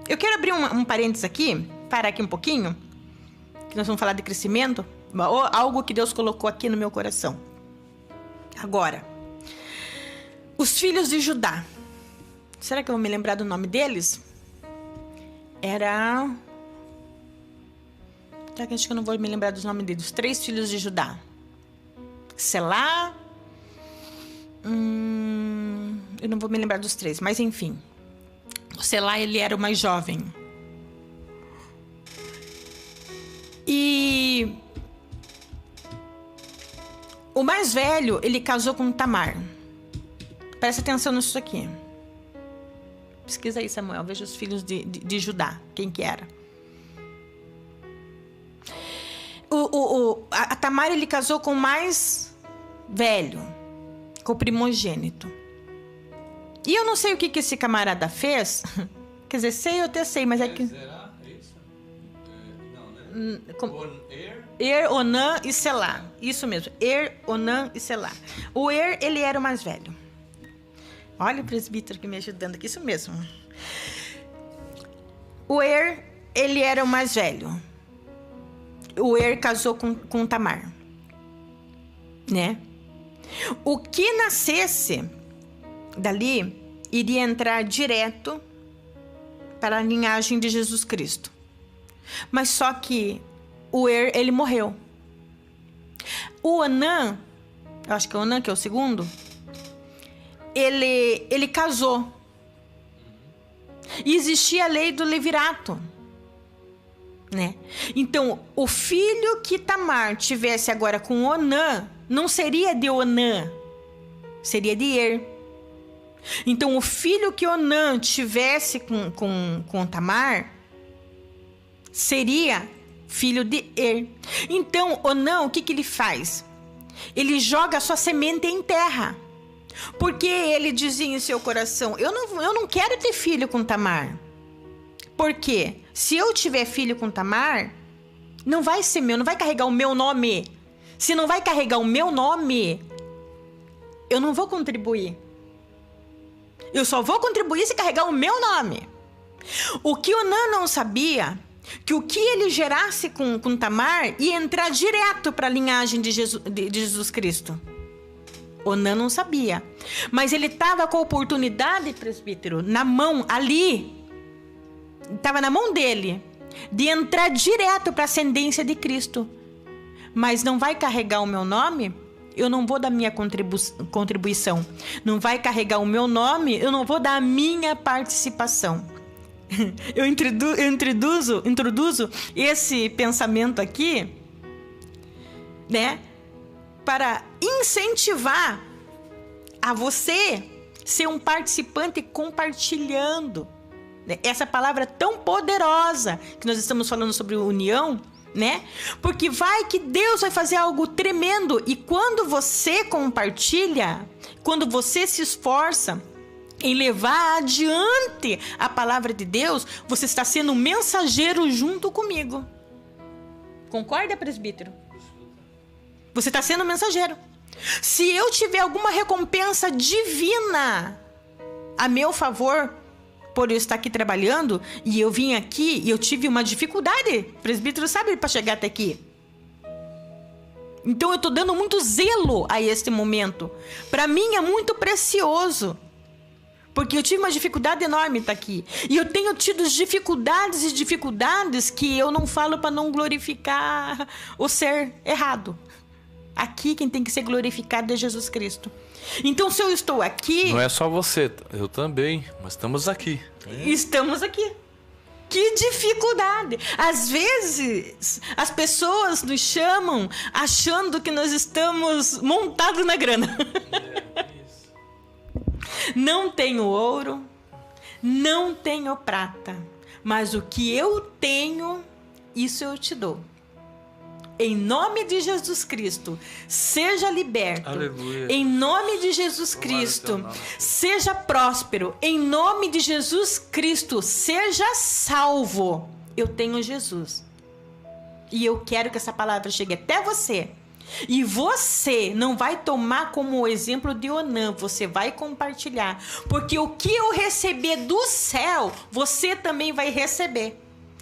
Eu quero abrir um parênteses aqui, parar aqui um pouquinho, que nós vamos falar de crescimento, algo que Deus colocou aqui no meu coração. Agora, os filhos de Judá. Será que eu vou me lembrar do nome deles? Será que acho que eu não vou me lembrar dos nomes deles? Os 3 filhos de Judá. Selá. Eu não vou me lembrar dos 3, mas enfim. O Selá, ele era o mais jovem. E o mais velho, ele casou com Tamar. Presta atenção nisso aqui. Pesquisa aí, Samuel. Veja os filhos de Judá. Quem que era? A Tamar, ele casou com o mais velho, com o primogênito. E eu não sei o que esse camarada fez. Quer dizer, sei, eu até sei, mas é que... Será? É isso? Onã e Selá. Isso mesmo. Onã e Selá. O ele era o mais velho. Olha o presbítero que me ajudando aqui. Isso mesmo. O ele era o mais velho. O casou com Tamar. Né? O que nascesse dali iria entrar direto para a linhagem de Jesus Cristo. Mas só que ele morreu. O Onã, eu acho que é o Onã que é o segundo, ele casou. E existia a lei do levirato, né? Então, o filho que Tamar tivesse agora com Onã, não seria de Onã, seria de Er. Então, o filho que Onã tivesse com Tamar, seria filho de Er. Então, Onã, o que ele faz? Ele joga a sua semente em terra. Porque ele dizia em seu coração, eu não quero ter filho com Tamar. Por quê? Se eu tiver filho com Tamar, não vai ser meu, não vai carregar o meu nome. Se não vai carregar o meu nome, eu não vou contribuir. Eu só vou contribuir se carregar o meu nome. O que Onã não sabia, que o que ele gerasse com Tamar ia entrar direto para a linhagem de Jesus Cristo. Onã não sabia. Mas ele estava com a oportunidade, presbítero, na mão, ali. Estava na mão dele, de entrar direto para a ascendência de Cristo. Mas não vai carregar o meu nome? Eu não vou dar minha contribuição. Não vai carregar o meu nome? Eu não vou dar a minha participação. Eu introduzo esse pensamento aqui, né? Para incentivar a você ser um participante compartilhando. Essa palavra tão poderosa que nós estamos falando sobre união, né? Porque vai que Deus vai fazer algo tremendo. E quando você compartilha, quando você se esforça em levar adiante a palavra de Deus, você está sendo um mensageiro junto comigo. Concorda, presbítero? Você está sendo um mensageiro. Se eu tiver alguma recompensa divina a meu favor, por eu estar aqui trabalhando, e eu vim aqui e eu tive uma dificuldade, o presbítero sabe, para chegar até aqui. Então eu estou dando muito zelo a este momento. Para mim é muito precioso. Porque eu tive uma dificuldade enorme estar aqui. E eu tenho tido dificuldades que eu não falo para não glorificar o ser errado. Aqui quem tem que ser glorificado é Jesus Cristo. Então se eu estou aqui... Não é só você, eu também, mas estamos aqui. Estamos aqui. Que dificuldade! Às vezes as pessoas nos chamam achando que nós estamos montados na grana. Não tenho ouro, não tenho prata, mas o que eu tenho, isso eu te dou. Em nome de Jesus Cristo, seja liberto. Aleluia. Em nome de Jesus Cristo, seja próspero. Em nome de Jesus Cristo, seja salvo. Eu tenho Jesus. E eu quero que essa palavra chegue até você. E você não vai tomar como exemplo de Onã, você vai compartilhar. Porque o que eu receber do céu, você também vai receber.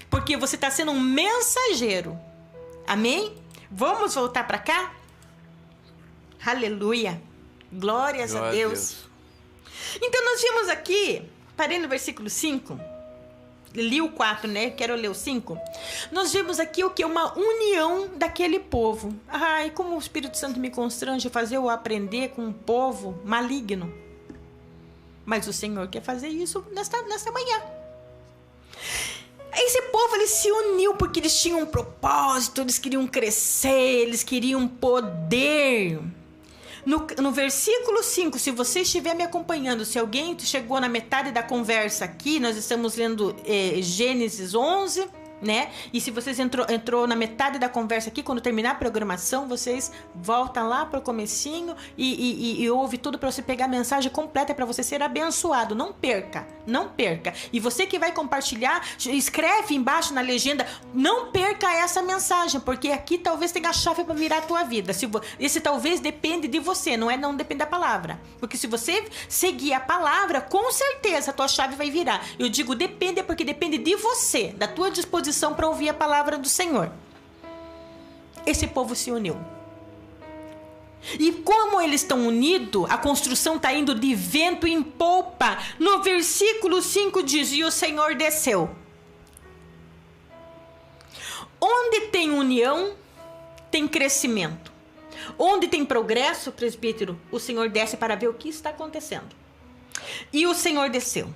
Porque você está sendo um mensageiro. Amém? Vamos voltar para cá? Aleluia. Glórias a Deus. Então nós vimos aqui, parei no versículo 5. Li o 4, né? Quero ler o 5. Nós vimos aqui o que? Uma união daquele povo. Ai, como o Espírito Santo me constrange a fazer eu aprender com um povo maligno. Mas o Senhor quer fazer isso nesta manhã. Esse povo, ele se uniu porque eles tinham um propósito, eles queriam crescer, eles queriam poder. No versículo 5, se você estiver me acompanhando, se alguém chegou na metade da conversa aqui, nós estamos lendo Gênesis 11, né? E se vocês entrou na metade da conversa aqui, quando terminar a programação, vocês voltam lá para o comecinho e ouve tudo para você pegar a mensagem completa para você ser abençoado. Não perca, não perca. E você que vai compartilhar, escreve embaixo na legenda, não perca essa mensagem, porque aqui talvez tenha a chave para virar a tua vida. Esse talvez depende de você, não depende da palavra. Porque se você seguir a palavra, com certeza a tua chave vai virar. Eu digo depende porque depende de você, da tua disposição para ouvir a palavra do Senhor. Esse povo se uniu. E como eles estão unidos, a construção está indo de vento em polpa. No versículo 5 diz: e o Senhor desceu. Onde tem união, tem crescimento. Onde tem progresso, presbítero, o Senhor desce para ver o que está acontecendo. E o Senhor desceu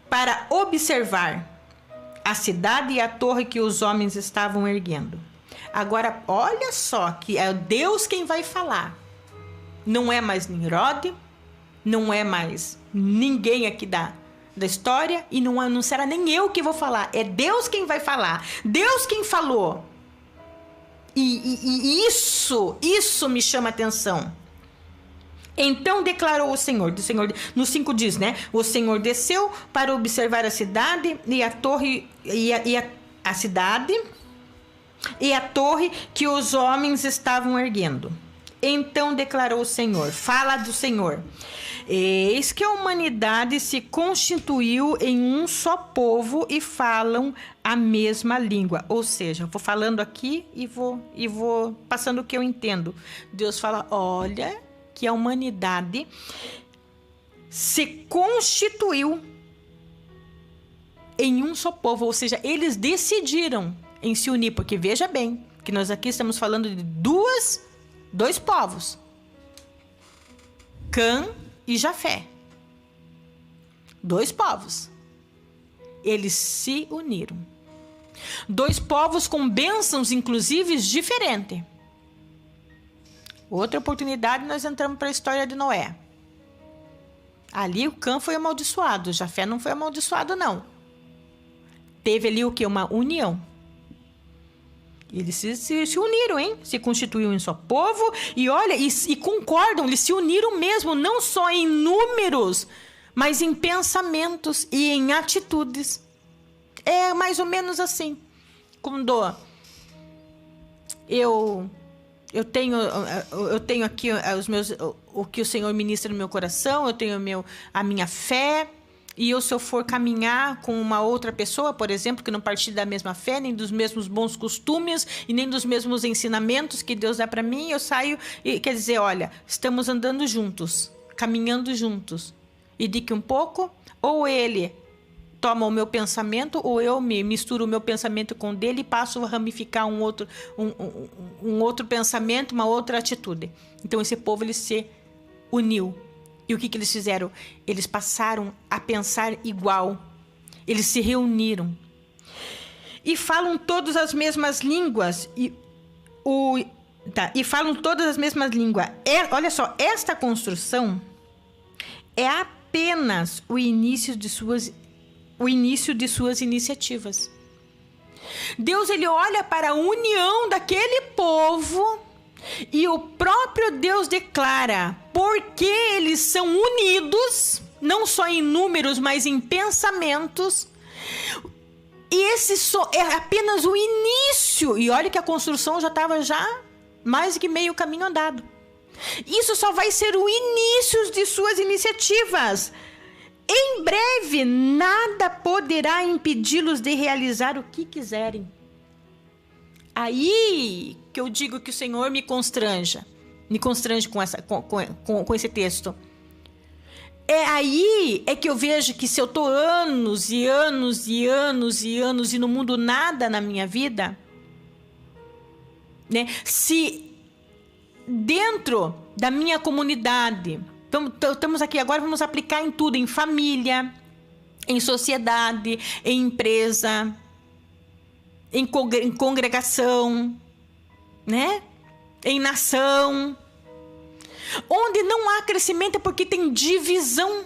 para observar a cidade e a torre que os homens estavam erguendo. Agora, olha só que é Deus quem vai falar. Não é mais Nimrod, não é mais ninguém aqui da história, e não será nem eu que vou falar. É Deus quem vai falar. Deus quem falou. E isso me chama atenção. Então declarou o Senhor, no 5 diz, né? O Senhor desceu para observar a cidade e a torre, a cidade e a torre que os homens estavam erguendo. Então declarou o Senhor, fala do Senhor: eis que a humanidade se constituiu em um só povo e falam a mesma língua. Ou seja, eu vou falando aqui e vou passando o que eu entendo. Deus fala, olha, que a humanidade se constituiu em um só povo, ou seja, eles decidiram em se unir, porque veja bem, que nós aqui estamos falando de dois povos, Cã e Jafé, 2 povos, eles se uniram, 2 povos com bênçãos inclusive diferentes. Outra oportunidade, nós entramos para a história de Noé. Ali o Cã foi amaldiçoado, Jafé não foi amaldiçoado, não. Teve ali o quê? Uma união. Eles se uniram, hein? Se constituíram em só povo e olha, e concordam, eles se uniram mesmo, não só em números, mas em pensamentos e em atitudes. É mais ou menos assim. Quando eu tenho aqui o que o Senhor ministra no meu coração, eu tenho a minha fé, e se eu for caminhar com uma outra pessoa, por exemplo, que não partilha da mesma fé, nem dos mesmos bons costumes e nem dos mesmos ensinamentos que Deus dá para mim, eu saio e quer dizer, olha, estamos andando juntos, caminhando juntos, e daqui um pouco, ou ele toma o meu pensamento, ou eu me misturo o meu pensamento com o dele e passo a ramificar um outro pensamento, uma outra atitude. Então esse povo, ele se uniu. E o que eles fizeram? Eles passaram a pensar igual. Eles se reuniram. E falam todas as mesmas línguas. E falam todas as mesmas línguas. Olha só, esta construção é apenas o início de suas iniciativas. Deus, ele olha para a união daquele povo e o próprio Deus declara, porque eles são unidos, não só em números, mas em pensamentos, e esse é apenas o início. E olha que a construção já estava mais do que meio caminho andado. Isso só vai ser o início de suas iniciativas. Em breve, nada poderá impedi-los de realizar o que quiserem. Aí que eu digo que o Senhor me constrange com esse texto. É aí que eu vejo que se eu estou anos e anos e anos e anos e não mudo nada na minha vida, né? Se dentro da minha comunidade, estamos aqui agora, vamos aplicar em tudo, em família, em sociedade, em empresa, em congregação, né? Em nação. Onde não há crescimento é porque tem divisão.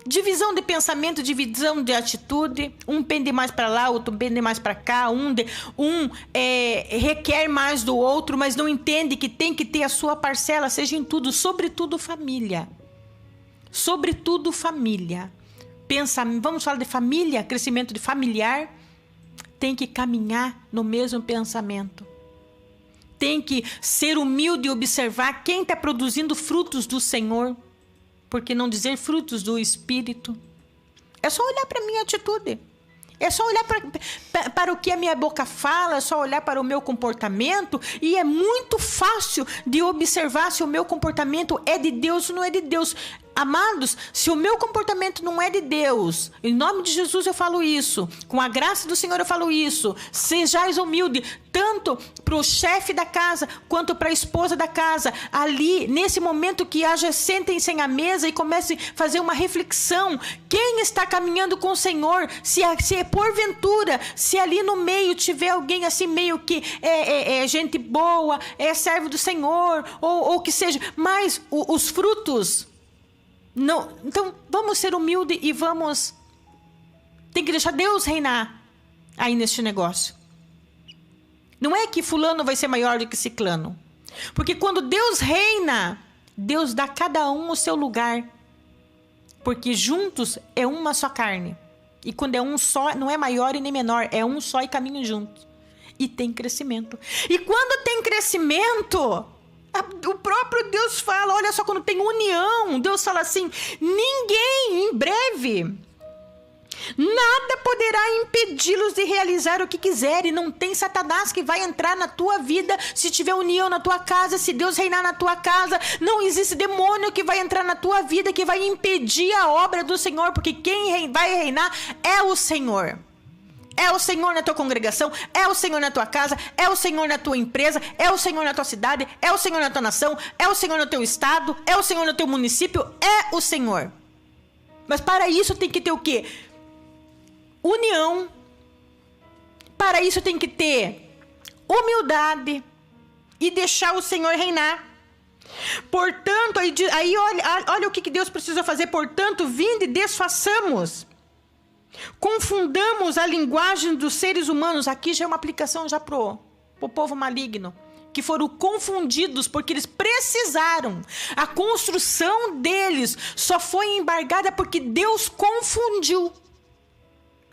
Divisão de pensamento, divisão de atitude. Um pende mais para lá, outro pende mais para cá. Requer mais do outro, mas não entende que tem que ter a sua parcela, seja em tudo, sobretudo família. Sobretudo família. Vamos falar de família, crescimento de familiar. Tem que caminhar no mesmo pensamento. Tem que ser humilde e observar quem está produzindo frutos do Senhor. Por que não dizer frutos do Espírito? É só olhar para a minha atitude. É só olhar para o que a minha boca fala, é só olhar para o meu comportamento. E é muito fácil de observar se o meu comportamento é de Deus ou não é de Deus. Amados, se o meu comportamento não é de Deus, em nome de Jesus eu falo isso, com a graça do Senhor eu falo isso, sejais humilde, tanto para o chefe da casa, quanto para a esposa da casa, ali, nesse momento que haja, sentem-se à mesa e comecem a fazer uma reflexão, quem está caminhando com o Senhor, se é porventura, se ali no meio tiver alguém assim meio que é gente boa, é servo do Senhor, ou que seja, mas os frutos... Não, então vamos ser humildes e vamos... Tem que deixar Deus reinar aí neste negócio. Não é que fulano vai ser maior do que ciclano. Porque quando Deus reina, Deus dá a cada um o seu lugar. Porque juntos é uma só carne. E quando é um só, não é maior e nem menor. É um só e caminham juntos. E tem crescimento. E quando tem crescimento... O próprio Deus fala, olha só, quando tem união, Deus fala assim, ninguém, em breve, nada poderá impedi-los de realizar o que quiserem. Não tem Satanás que vai entrar na tua vida se tiver união na tua casa, se Deus reinar na tua casa. Não existe demônio que vai entrar na tua vida, que vai impedir a obra do Senhor, porque quem vai reinar é o Senhor. É o Senhor na tua congregação, é o Senhor na tua casa, é o Senhor na tua empresa, é o Senhor na tua cidade, é o Senhor na tua nação, é o Senhor no teu estado, é o Senhor no teu município, é o Senhor. Mas para isso tem que ter o quê? União. Para isso tem que ter humildade e deixar o Senhor reinar. Portanto, aí olha o que Deus precisa fazer. Portanto, vinde e desfaçamos. Confundamos a linguagem dos seres humanos. Aqui já é uma aplicação já pro povo maligno, que foram confundidos porque eles precisaram. A construção deles só foi embargada porque Deus confundiu,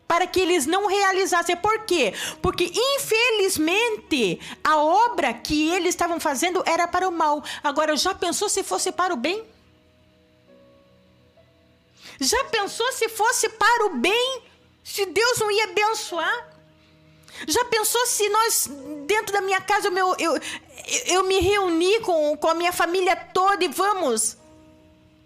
para que eles não realizassem. Por quê? Porque infelizmente a obra que eles estavam fazendo era para o mal. Agora, já pensou se fosse para o bem? Já pensou se fosse para o bem? Se Deus não ia abençoar? Já pensou se nós, dentro da minha casa, eu me reuni com a minha família toda e vamos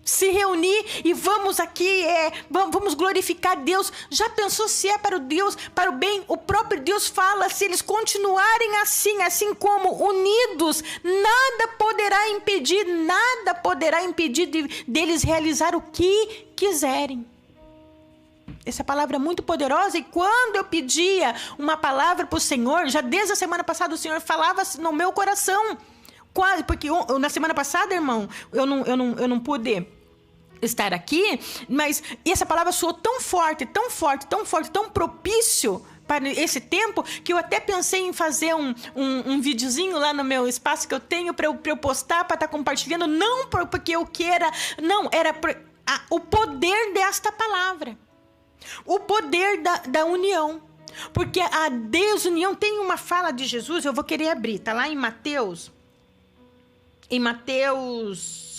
se reunir e vamos aqui, vamos glorificar Deus? Já pensou se é para o Deus, para o bem? O próprio Deus fala, se eles continuarem assim como unidos, nada poderá impedir deles realizar o que quiserem. Essa palavra é muito poderosa, e quando eu pedia uma palavra para o Senhor, já desde a semana passada o Senhor falava no meu coração, quase, porque na semana passada, irmão, eu não pude estar aqui, mas essa palavra soou tão forte, tão propício para esse tempo, que eu até pensei em fazer um videozinho lá no meu espaço que eu tenho para eu postar, para estar compartilhando, não porque eu queira, não, era o poder desta palavra, o poder da união, porque a desunião, tem uma fala de Jesus, eu vou querer abrir, tá lá em Mateus,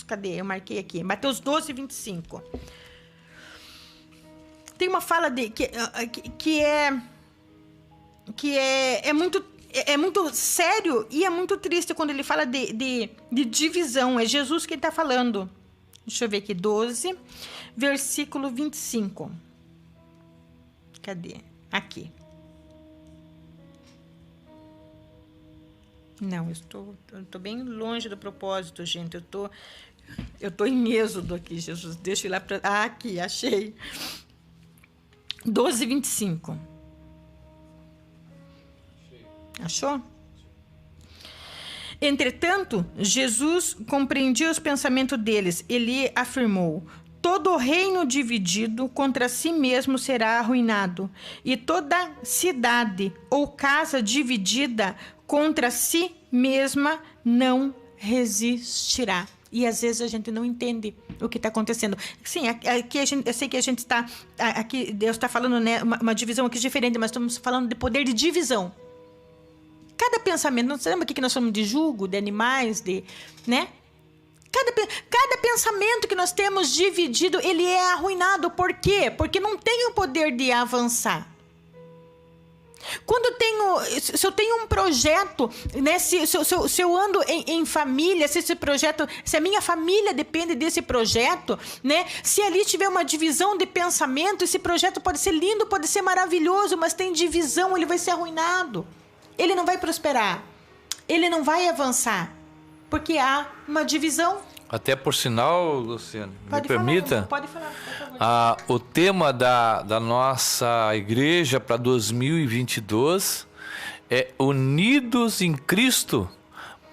cadê? Eu marquei aqui, Mateus 12, 25. Tem uma fala que é muito sério e é muito triste quando ele fala de divisão. É Jesus que está falando. Deixa eu ver aqui, 12, versículo 25. Cadê? Aqui. Não, eu tô bem longe do propósito, gente. Eu tô em Êxodo aqui, Jesus. Deixa eu ir lá para... Ah, aqui, achei. 12, 25. Achou? Entretanto, Jesus compreendia os pensamentos deles. Ele afirmou: todo reino dividido contra si mesmo será arruinado, e toda cidade ou casa dividida contra si mesma não resistirá. E às vezes a gente não entende o que está acontecendo. Sim, aqui eu sei que a gente está... Aqui Deus está falando, né, uma divisão aqui diferente, mas estamos falando de poder de divisão. Cada pensamento... Não lembra que nós falamos de jugo, de animais, né? Cada pensamento que nós temos dividido, ele é arruinado. Por quê? Porque não tem o poder de avançar. Se eu tenho um projeto, né? Se eu ando em família, se esse projeto, se a minha família depende desse projeto, né? Se ali tiver uma divisão de pensamento, esse projeto pode ser lindo, pode ser maravilhoso, mas tem divisão, ele vai ser arruinado. Ele não vai prosperar. Ele não vai avançar. Porque há uma divisão. Até por sinal, Luciano, me permita. Pode falar, por favor. O tema da nossa igreja para 2022 é Unidos em Cristo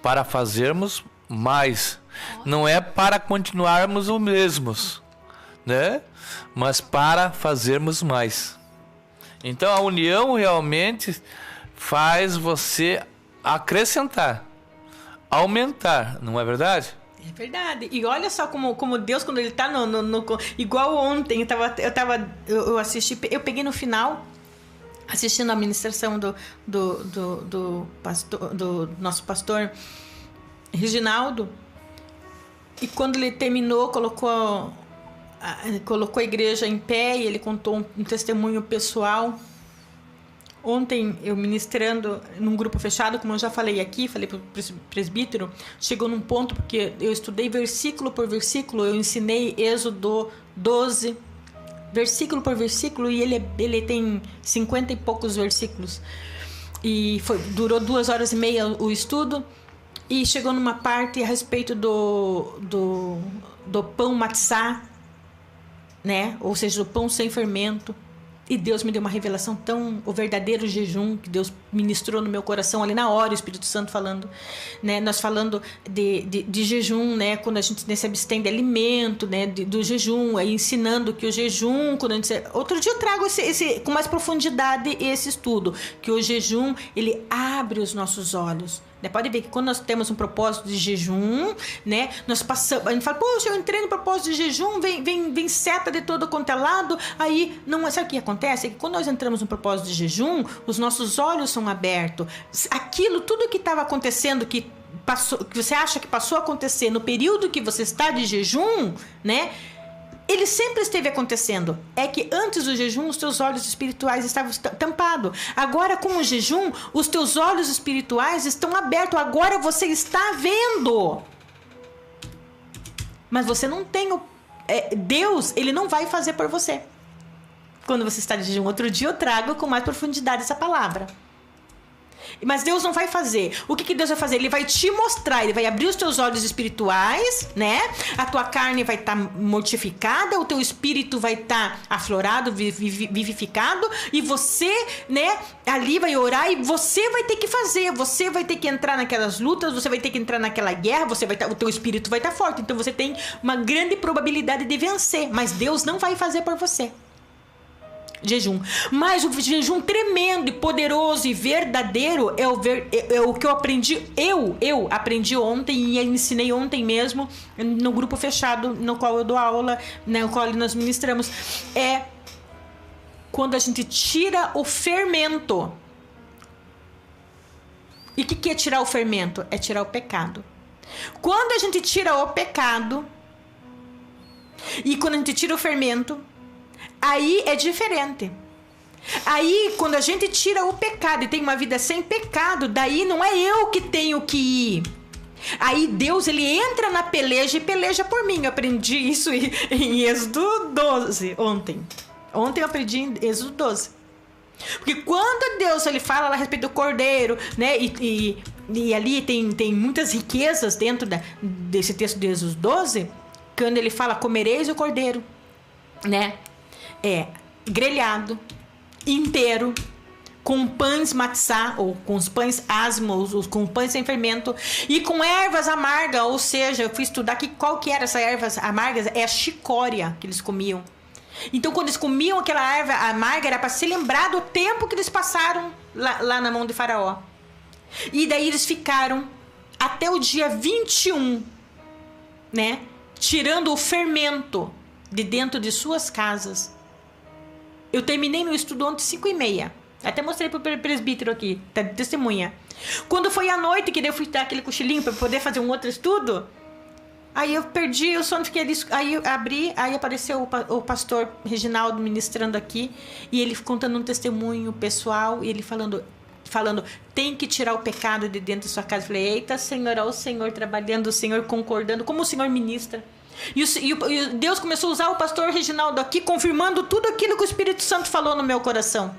para fazermos mais. Não é para continuarmos os mesmos, né? Mas para fazermos mais. Então a união realmente faz você acrescentar, aumentar, não é verdade? É verdade. E olha só como Deus, quando ele tá igual ontem, eu assisti, eu peguei no final, assistindo a ministração do nosso pastor Reginaldo, e quando ele terminou, colocou a igreja em pé e ele contou um testemunho pessoal. Ontem, eu ministrando num grupo fechado, como eu já falei aqui, falei para o presbítero, chegou num ponto, porque eu estudei versículo por versículo, eu ensinei Êxodo 12, versículo por versículo, e ele tem 50 e poucos versículos. E durou 2h30 o estudo, e chegou numa parte a respeito do pão matzá, né? Ou seja, do pão sem fermento. E Deus me deu uma revelação o verdadeiro jejum que Deus ministrou no meu coração ali na hora, o Espírito Santo falando, né? Nós falando de jejum, né? Quando a gente se abstém de alimento, né? Do jejum, aí ensinando que o jejum, quando a gente... Outro dia eu trago com mais profundidade esse estudo, que o jejum, ele abre os nossos olhos. Né? Pode ver que quando nós temos um propósito de jejum, né? Nós passamos, a gente fala, poxa, eu entrei no propósito de jejum, vem seta de todo quanto é lado, aí não, sabe o que acontece? É que quando nós entramos no propósito de jejum, os nossos olhos são abertos. Aquilo, tudo que estava acontecendo, que você acha que passou a acontecer no período que você está de jejum, né? Ele sempre esteve acontecendo. É que antes do jejum, os teus olhos espirituais estavam tampados. Agora, com o jejum, os teus olhos espirituais estão abertos. Agora você está vendo. Mas você não tem... Deus, ele não vai fazer por você. Quando você está de jejum. Outro dia eu trago com mais profundidade essa palavra. Mas Deus não vai fazer. O que Deus vai fazer? Ele vai te mostrar, ele vai abrir os teus olhos espirituais, né? A tua carne vai estar mortificada, o teu espírito vai estar aflorado, vivificado, e você, né, ali vai orar e você vai ter que fazer, você vai ter que entrar naquelas lutas, você vai ter que entrar naquela guerra, o teu espírito vai estar forte, então você tem uma grande probabilidade de vencer, mas Deus não vai fazer por você. Jejum. Mas o jejum tremendo e poderoso e verdadeiro é o que eu aprendi. Eu aprendi ontem e ensinei ontem mesmo no grupo fechado no qual eu dou aula, no qual nós ministramos. É quando a gente tira o fermento. E o que é tirar o fermento? É tirar o pecado. Quando a gente tira o pecado e quando a gente tira o fermento, aí é diferente. Aí, quando a gente tira o pecado e tem uma vida sem pecado, daí não é eu que tenho que ir. Aí Deus, ele entra na peleja e peleja por mim. Eu aprendi isso em Êxodo 12 ontem. Ontem eu aprendi em Êxodo 12. Porque quando Deus, ele fala a respeito do cordeiro, né? E ali tem muitas riquezas dentro desse texto de Êxodo 12. Quando ele fala, comereis o cordeiro, né? Grelhado, inteiro, com pães matzá, ou com os pães asmos, ou com pães sem fermento, e com ervas amargas, ou seja, eu fui estudar aqui qual que era essa ervas amargas, é a chicória que eles comiam. Então, quando eles comiam aquela erva amarga, era para se lembrar do tempo que eles passaram lá na mão de Faraó. E daí eles ficaram até o dia 21, né? Tirando o fermento de dentro de suas casas. Eu terminei meu estudo ontem 5h30. Até mostrei pro presbítero aqui, tá de testemunha. Quando foi à noite que eu fui dar aquele cochilinho para poder fazer um outro estudo, Aí eu perdi o sono, fiquei ali, aí eu abri, aí apareceu o pastor Reginaldo ministrando aqui, e ele contando um testemunho pessoal, e ele falando, tem que tirar o pecado de dentro da sua casa. Eu falei, eita, Senhor, ó, o Senhor trabalhando, o Senhor concordando, como o Senhor ministra. E Deus começou a usar o pastor Reginaldo aqui, confirmando tudo aquilo que o Espírito Santo falou no meu coração.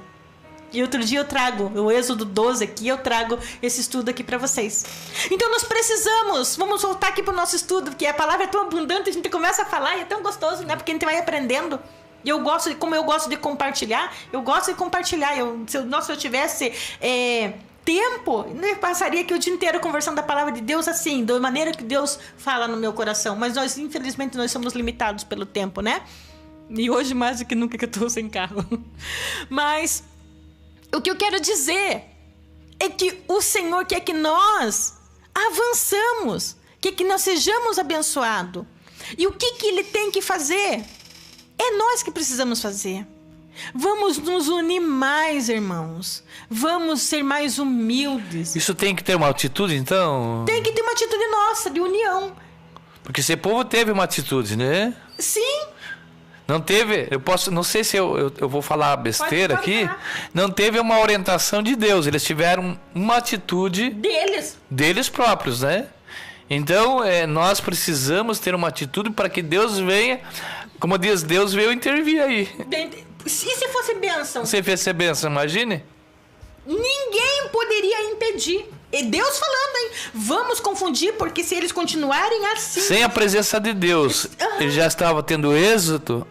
E outro dia eu trago o Êxodo 12 aqui, eu trago esse estudo aqui para vocês. Então nós precisamos, vamos voltar aqui para o nosso estudo, porque a palavra é tão abundante, a gente começa a falar e é tão gostoso, né? Porque a gente vai aprendendo. E como eu gosto de compartilhar, eu gosto de compartilhar. Se eu tivesse tempo, eu passaria aqui o dia inteiro conversando da palavra de Deus assim, da maneira que Deus fala no meu coração. Mas nós, infelizmente, nós somos limitados pelo tempo, né? E hoje mais do que nunca que eu estou sem carro. Mas o que eu quero dizer é que o Senhor quer que nós avançamos, quer que nós sejamos abençoados. E o que Ele tem que fazer? É nós que precisamos fazer. Vamos nos unir mais, irmãos. Vamos ser mais humildes. Isso tem que ter uma atitude, então? Tem que ter uma atitude nossa, de união. Porque esse povo teve uma atitude, né? Sim. Não teve, não sei se eu vou falar besteira pode aqui, falar. Não teve uma orientação de Deus, eles tiveram uma atitude deles próprios, né? Então, nós precisamos ter uma atitude para que Deus venha, como diz, Deus veio intervir aí. E se fosse bênção? Se fosse bênção, imagine. Ninguém poderia impedir. E Deus falando, hein? Vamos confundir, porque se eles continuarem assim... Sem a presença de Deus, ele já estava tendo êxito.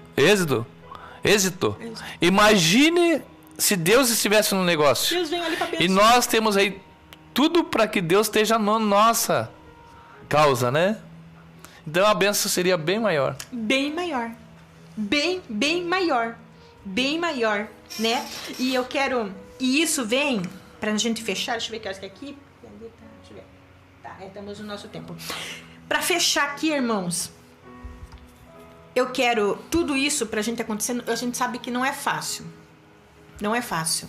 Imagine se Deus estivesse no negócio. Deus vem ali para abençoar. E nós temos aí tudo para que Deus esteja na nossa causa, né? Então a bênção seria bem maior. Bem maior. Bem maior. Bem maior, né? E eu quero... E isso vem, pra gente fechar, deixa eu ver que horas que é aqui. Deixa eu ver. Tá, estamos no nosso tempo. Pra fechar aqui, irmãos, eu quero tudo isso pra gente acontecendo. A gente sabe que não é fácil. Não é fácil.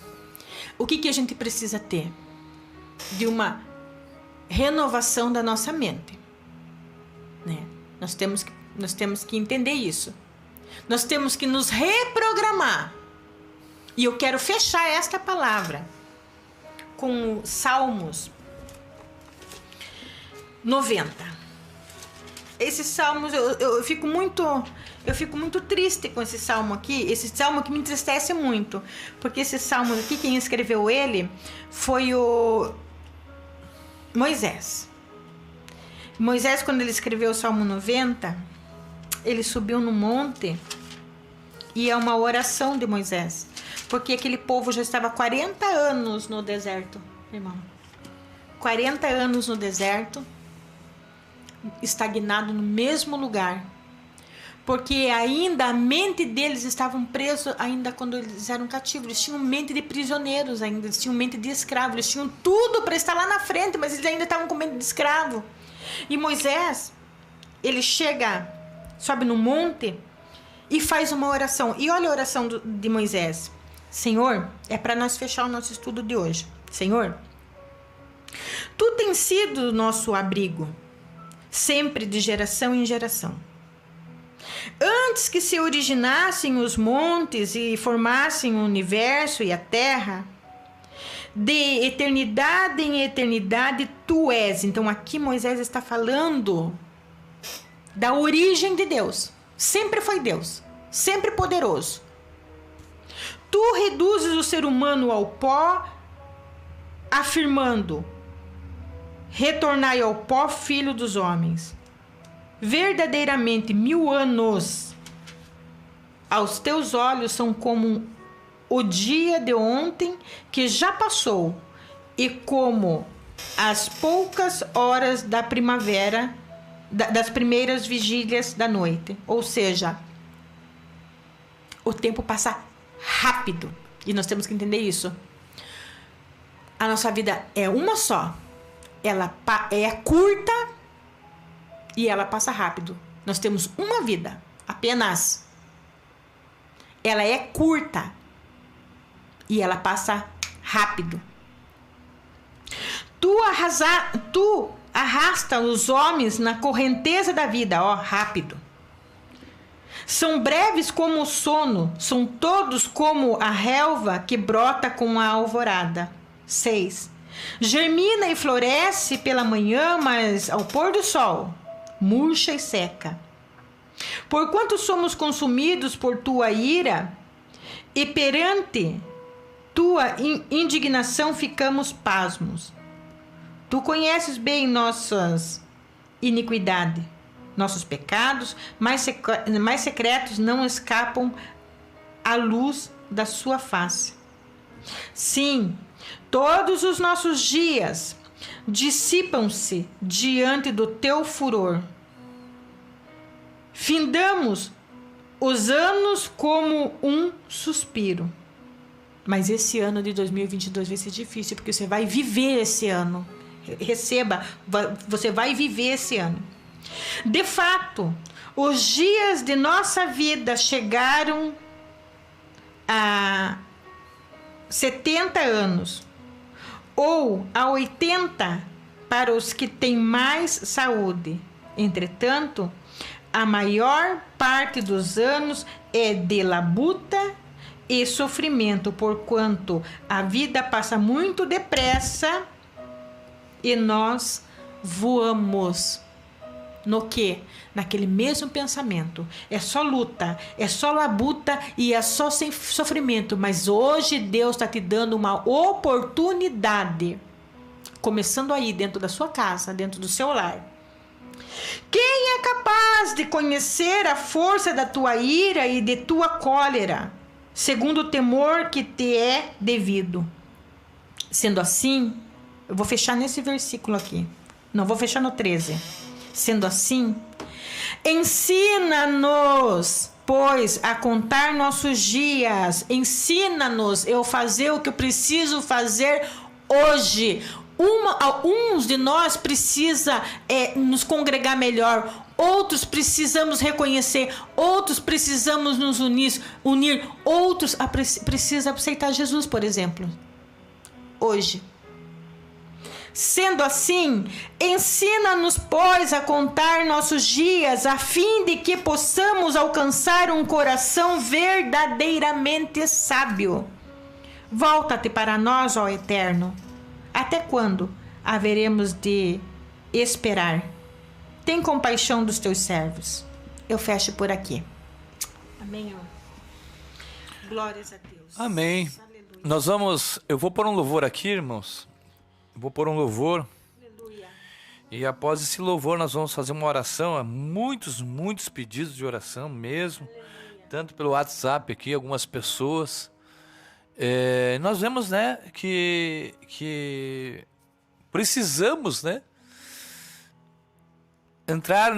O que a gente precisa ter? De uma renovação da nossa mente, né? Nós temos que entender isso. Nós temos que nos reprogramar. E eu quero fechar esta palavra com Salmos 90. Esses salmos, eu fico muito triste com esse salmo aqui. Esse salmo que me entristece muito. Porque esse salmo aqui, quem escreveu ele foi o Moisés. Moisés, quando ele escreveu o Salmo 90, ele subiu no monte e é uma oração de Moisés. Porque aquele povo já estava 40 anos no deserto, irmão. 40 anos no deserto, estagnado no mesmo lugar. Porque ainda a mente deles estavam presos ainda quando eles eram cativos. Eles tinham mente de prisioneiros ainda, eles tinham mente de escravos. Eles tinham tudo para estar lá na frente, mas eles ainda estavam com mente de escravo. E Moisés, ele sobe no monte e faz uma oração. E olha a oração de Moisés. Senhor, é para nós fechar o nosso estudo de hoje. Senhor, Tu tens sido o nosso abrigo, sempre de geração em geração. Antes que se originassem os montes e formassem o universo e a terra, de eternidade em eternidade Tu és. Então aqui Moisés está falando da origem de Deus. Sempre foi Deus, sempre poderoso. Tu reduzes o ser humano ao pó, afirmando: retornai ao pó, filho dos homens. Verdadeiramente 1000 anos aos teus olhos são como o dia de ontem que já passou, e como as poucas horas da primavera, das primeiras vigílias da noite. Ou seja, o tempo passa rápido, e nós temos que entender isso. A nossa vida é uma só. Ela é curta e ela passa rápido. Nós temos uma vida, apenas. Ela é curta e ela passa rápido. Tu arrasta os homens na correnteza da vida, ó, rápido. São breves como o sono, são todos como a relva que brota com a alvorada. 6. Germina e floresce pela manhã, mas ao pôr do sol, murcha e seca. Porquanto somos consumidos por tua ira, e perante tua indignação ficamos pasmos. Tu conheces bem nossas iniquidades, nossos pecados mais secretos não escapam à luz da sua face. Sim, todos os nossos dias dissipam-se diante do teu furor. Findamos os anos como um suspiro. Mas esse ano de 2022 vai ser difícil, porque você vai viver esse ano. Receba, você vai viver esse ano. De fato, os dias de nossa vida chegaram a 70 anos, ou a 80 para os que têm mais saúde. Entretanto, a maior parte dos anos é de labuta e sofrimento, porquanto a vida passa muito depressa e nós voamos. No quê? Naquele mesmo pensamento. É só luta, é só labuta e é só sem sofrimento. Mas hoje Deus está te dando uma oportunidade. Começando aí, dentro da sua casa, dentro do seu lar. Quem é capaz de conhecer a força da tua ira e de tua cólera, segundo o temor que te é devido? Sendo assim, eu vou fechar nesse versículo aqui. Não, vou fechar no 13. Sendo assim, ensina-nos, pois, a contar nossos dias. Ensina-nos eu fazer o que eu preciso fazer hoje. Uns de nós precisa nos congregar melhor, outros precisamos reconhecer, outros precisamos nos unir, outros precisam aceitar Jesus, por exemplo, hoje. Sendo assim, ensina-nos, pois, a contar nossos dias, a fim de que possamos alcançar um coração verdadeiramente sábio. Volta-te para nós, ó Eterno. Até quando haveremos de esperar? Tem compaixão dos teus servos. Eu fecho por aqui. Amém. Glórias a Deus. Amém. Eu vou pôr um louvor aqui, irmãos. Vou pôr um louvor. Aleluia. E após esse louvor nós vamos fazer uma oração. Há muitos pedidos de oração mesmo. Aleluia. Tanto pelo WhatsApp aqui, algumas pessoas. Nós vemos, né, que precisamos, né, entrar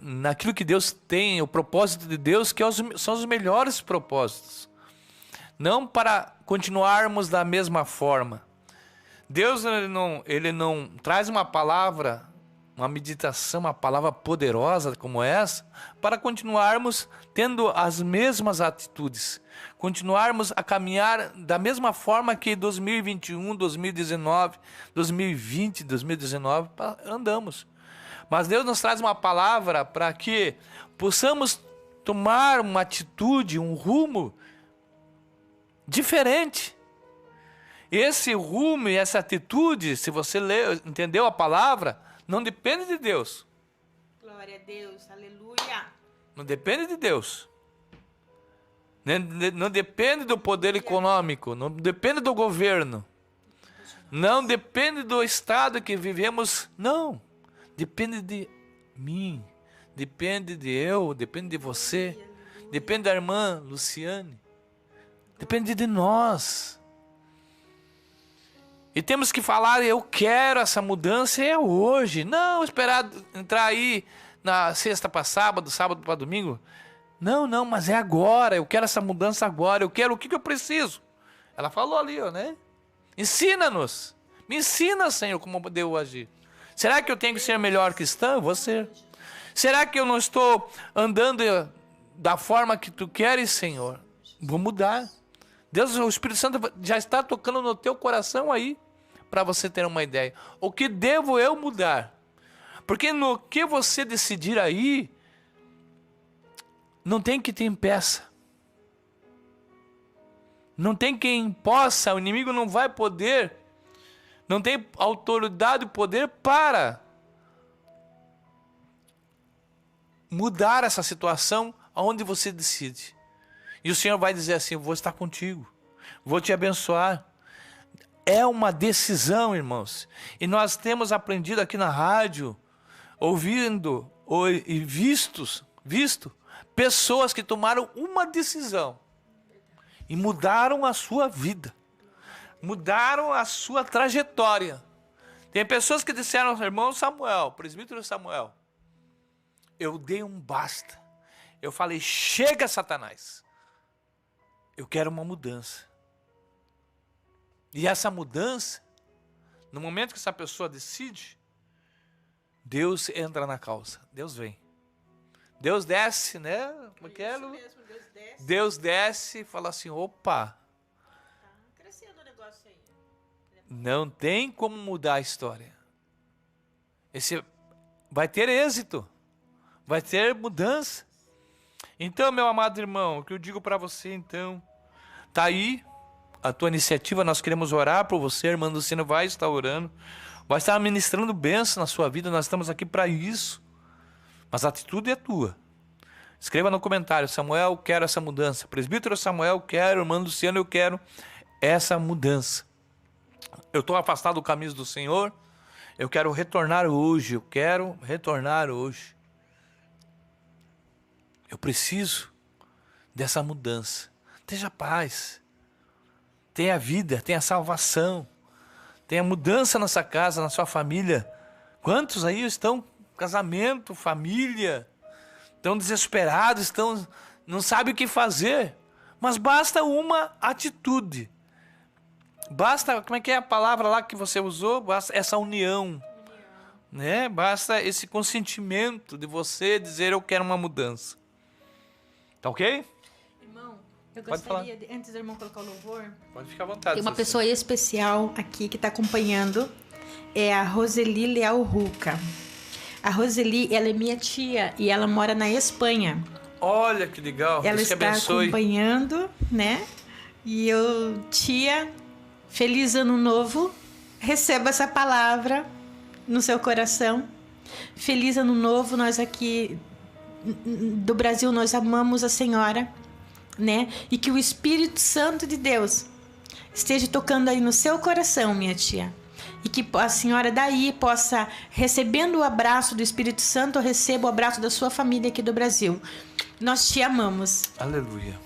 naquilo que Deus tem, o propósito de Deus, que são os melhores propósitos. Não para continuarmos da mesma forma. Deus ele não traz uma palavra, uma meditação, uma palavra poderosa como essa, para continuarmos tendo as mesmas atitudes, continuarmos a caminhar da mesma forma que 2021, 2019, 2020, 2019 andamos. Mas Deus nos traz uma palavra para que possamos tomar uma atitude, um rumo diferente. Esse rumo e essa atitude, se você entendeu a palavra, não depende de Deus. Glória a Deus, aleluia. Não depende de Deus. Não depende do poder econômico, não depende do governo, não depende do estado que vivemos, não. Depende de mim, depende de eu, depende de você, depende da irmã Luciane, depende de nós. E temos que falar, eu quero essa mudança hoje. Não esperar entrar aí na sexta para sábado, sábado para domingo. Não, mas é agora. Eu quero essa mudança agora. Eu quero o que eu preciso. Ela falou ali, né? Ensina-nos. Me ensina, Senhor, como eu devo agir. Será que eu tenho que ser melhor cristão? Eu vou ser. Será que eu não estou andando da forma que tu queres, Senhor? Vou mudar. Deus, o Espírito Santo já está tocando no teu coração aí, para você ter uma ideia. O que devo eu mudar? Porque no que você decidir aí, não tem que te impeça. Não tem quem possa, o inimigo não vai poder, não tem autoridade e poder para mudar essa situação aonde você decide. E o Senhor vai dizer assim: eu vou estar contigo, vou te abençoar. É uma decisão, irmãos. E nós temos aprendido aqui na rádio, ouvindo e visto pessoas que tomaram uma decisão e mudaram a sua vida, mudaram a sua trajetória. Tem pessoas que disseram: irmão Samuel, presbítero Samuel, eu dei um basta. Eu falei: chega, Satanás. Eu quero uma mudança. E essa mudança, no momento que essa pessoa decide, Deus entra na causa. Deus vem. Deus desce, né? Como que é? Isso mesmo, Deus desce e fala assim: opa. Tá crescendo o negócio aí. Não tem como mudar a história. Esse vai ter êxito. Vai ter mudança. Então, meu amado irmão, o que eu digo para você, então, tá aí a tua iniciativa. Nós queremos orar por você. A irmã Luciana vai estar orando, vai estar ministrando bênção na sua vida. Nós estamos aqui para isso. Mas a atitude é tua. Escreva no comentário: Samuel, quero essa mudança. Presbítero Samuel, quero. Irmã Luciana, eu quero essa mudança. Eu estou afastado do caminho do Senhor. Eu quero retornar hoje. Eu quero retornar hoje. Eu preciso dessa mudança. Tenha paz. Tenha vida, tenha salvação. Tenha mudança nessa casa, na sua família. Quantos aí estão casamento, família, estão desesperados, não sabem o que fazer. Mas basta uma atitude. Basta, como é que é a palavra lá que você usou? Basta essa união. Né? Basta esse consentimento de você dizer: eu quero uma mudança. Tá ok? Irmão, eu gostaria, antes do irmão colocar o louvor, pode ficar à vontade. Tem uma pessoa especial aqui que está acompanhando, é a Roseli Leal Ruca. A Roseli, ela é minha tia e ela mora na Espanha. Olha que legal, ela Deus te está abençoe. Acompanhando, né? E eu, tia, feliz ano novo, receba essa palavra no seu coração. Feliz ano novo, nós aqui do Brasil, nós amamos a senhora, né? E que o Espírito Santo de Deus esteja tocando aí no seu coração, minha tia. E que a senhora daí possa, recebendo o abraço do Espírito Santo, receba o abraço da sua família aqui do Brasil. Nós te amamos. Aleluia.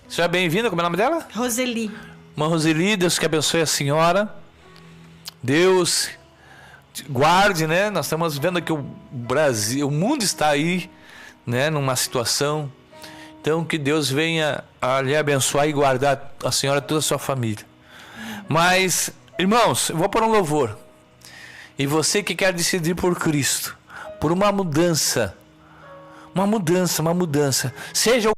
Seja bem-vinda, como é o nome dela? Roseli. Irmã Roseli, Deus que abençoe a senhora. Deus guarde, né? Nós estamos vendo que o Brasil, o mundo está aí, né? Numa situação. Então que Deus venha a lhe abençoar e guardar a senhora e toda a sua família. Mas, irmãos, eu vou pôr um louvor. E você que quer decidir por Cristo, por uma mudança, seja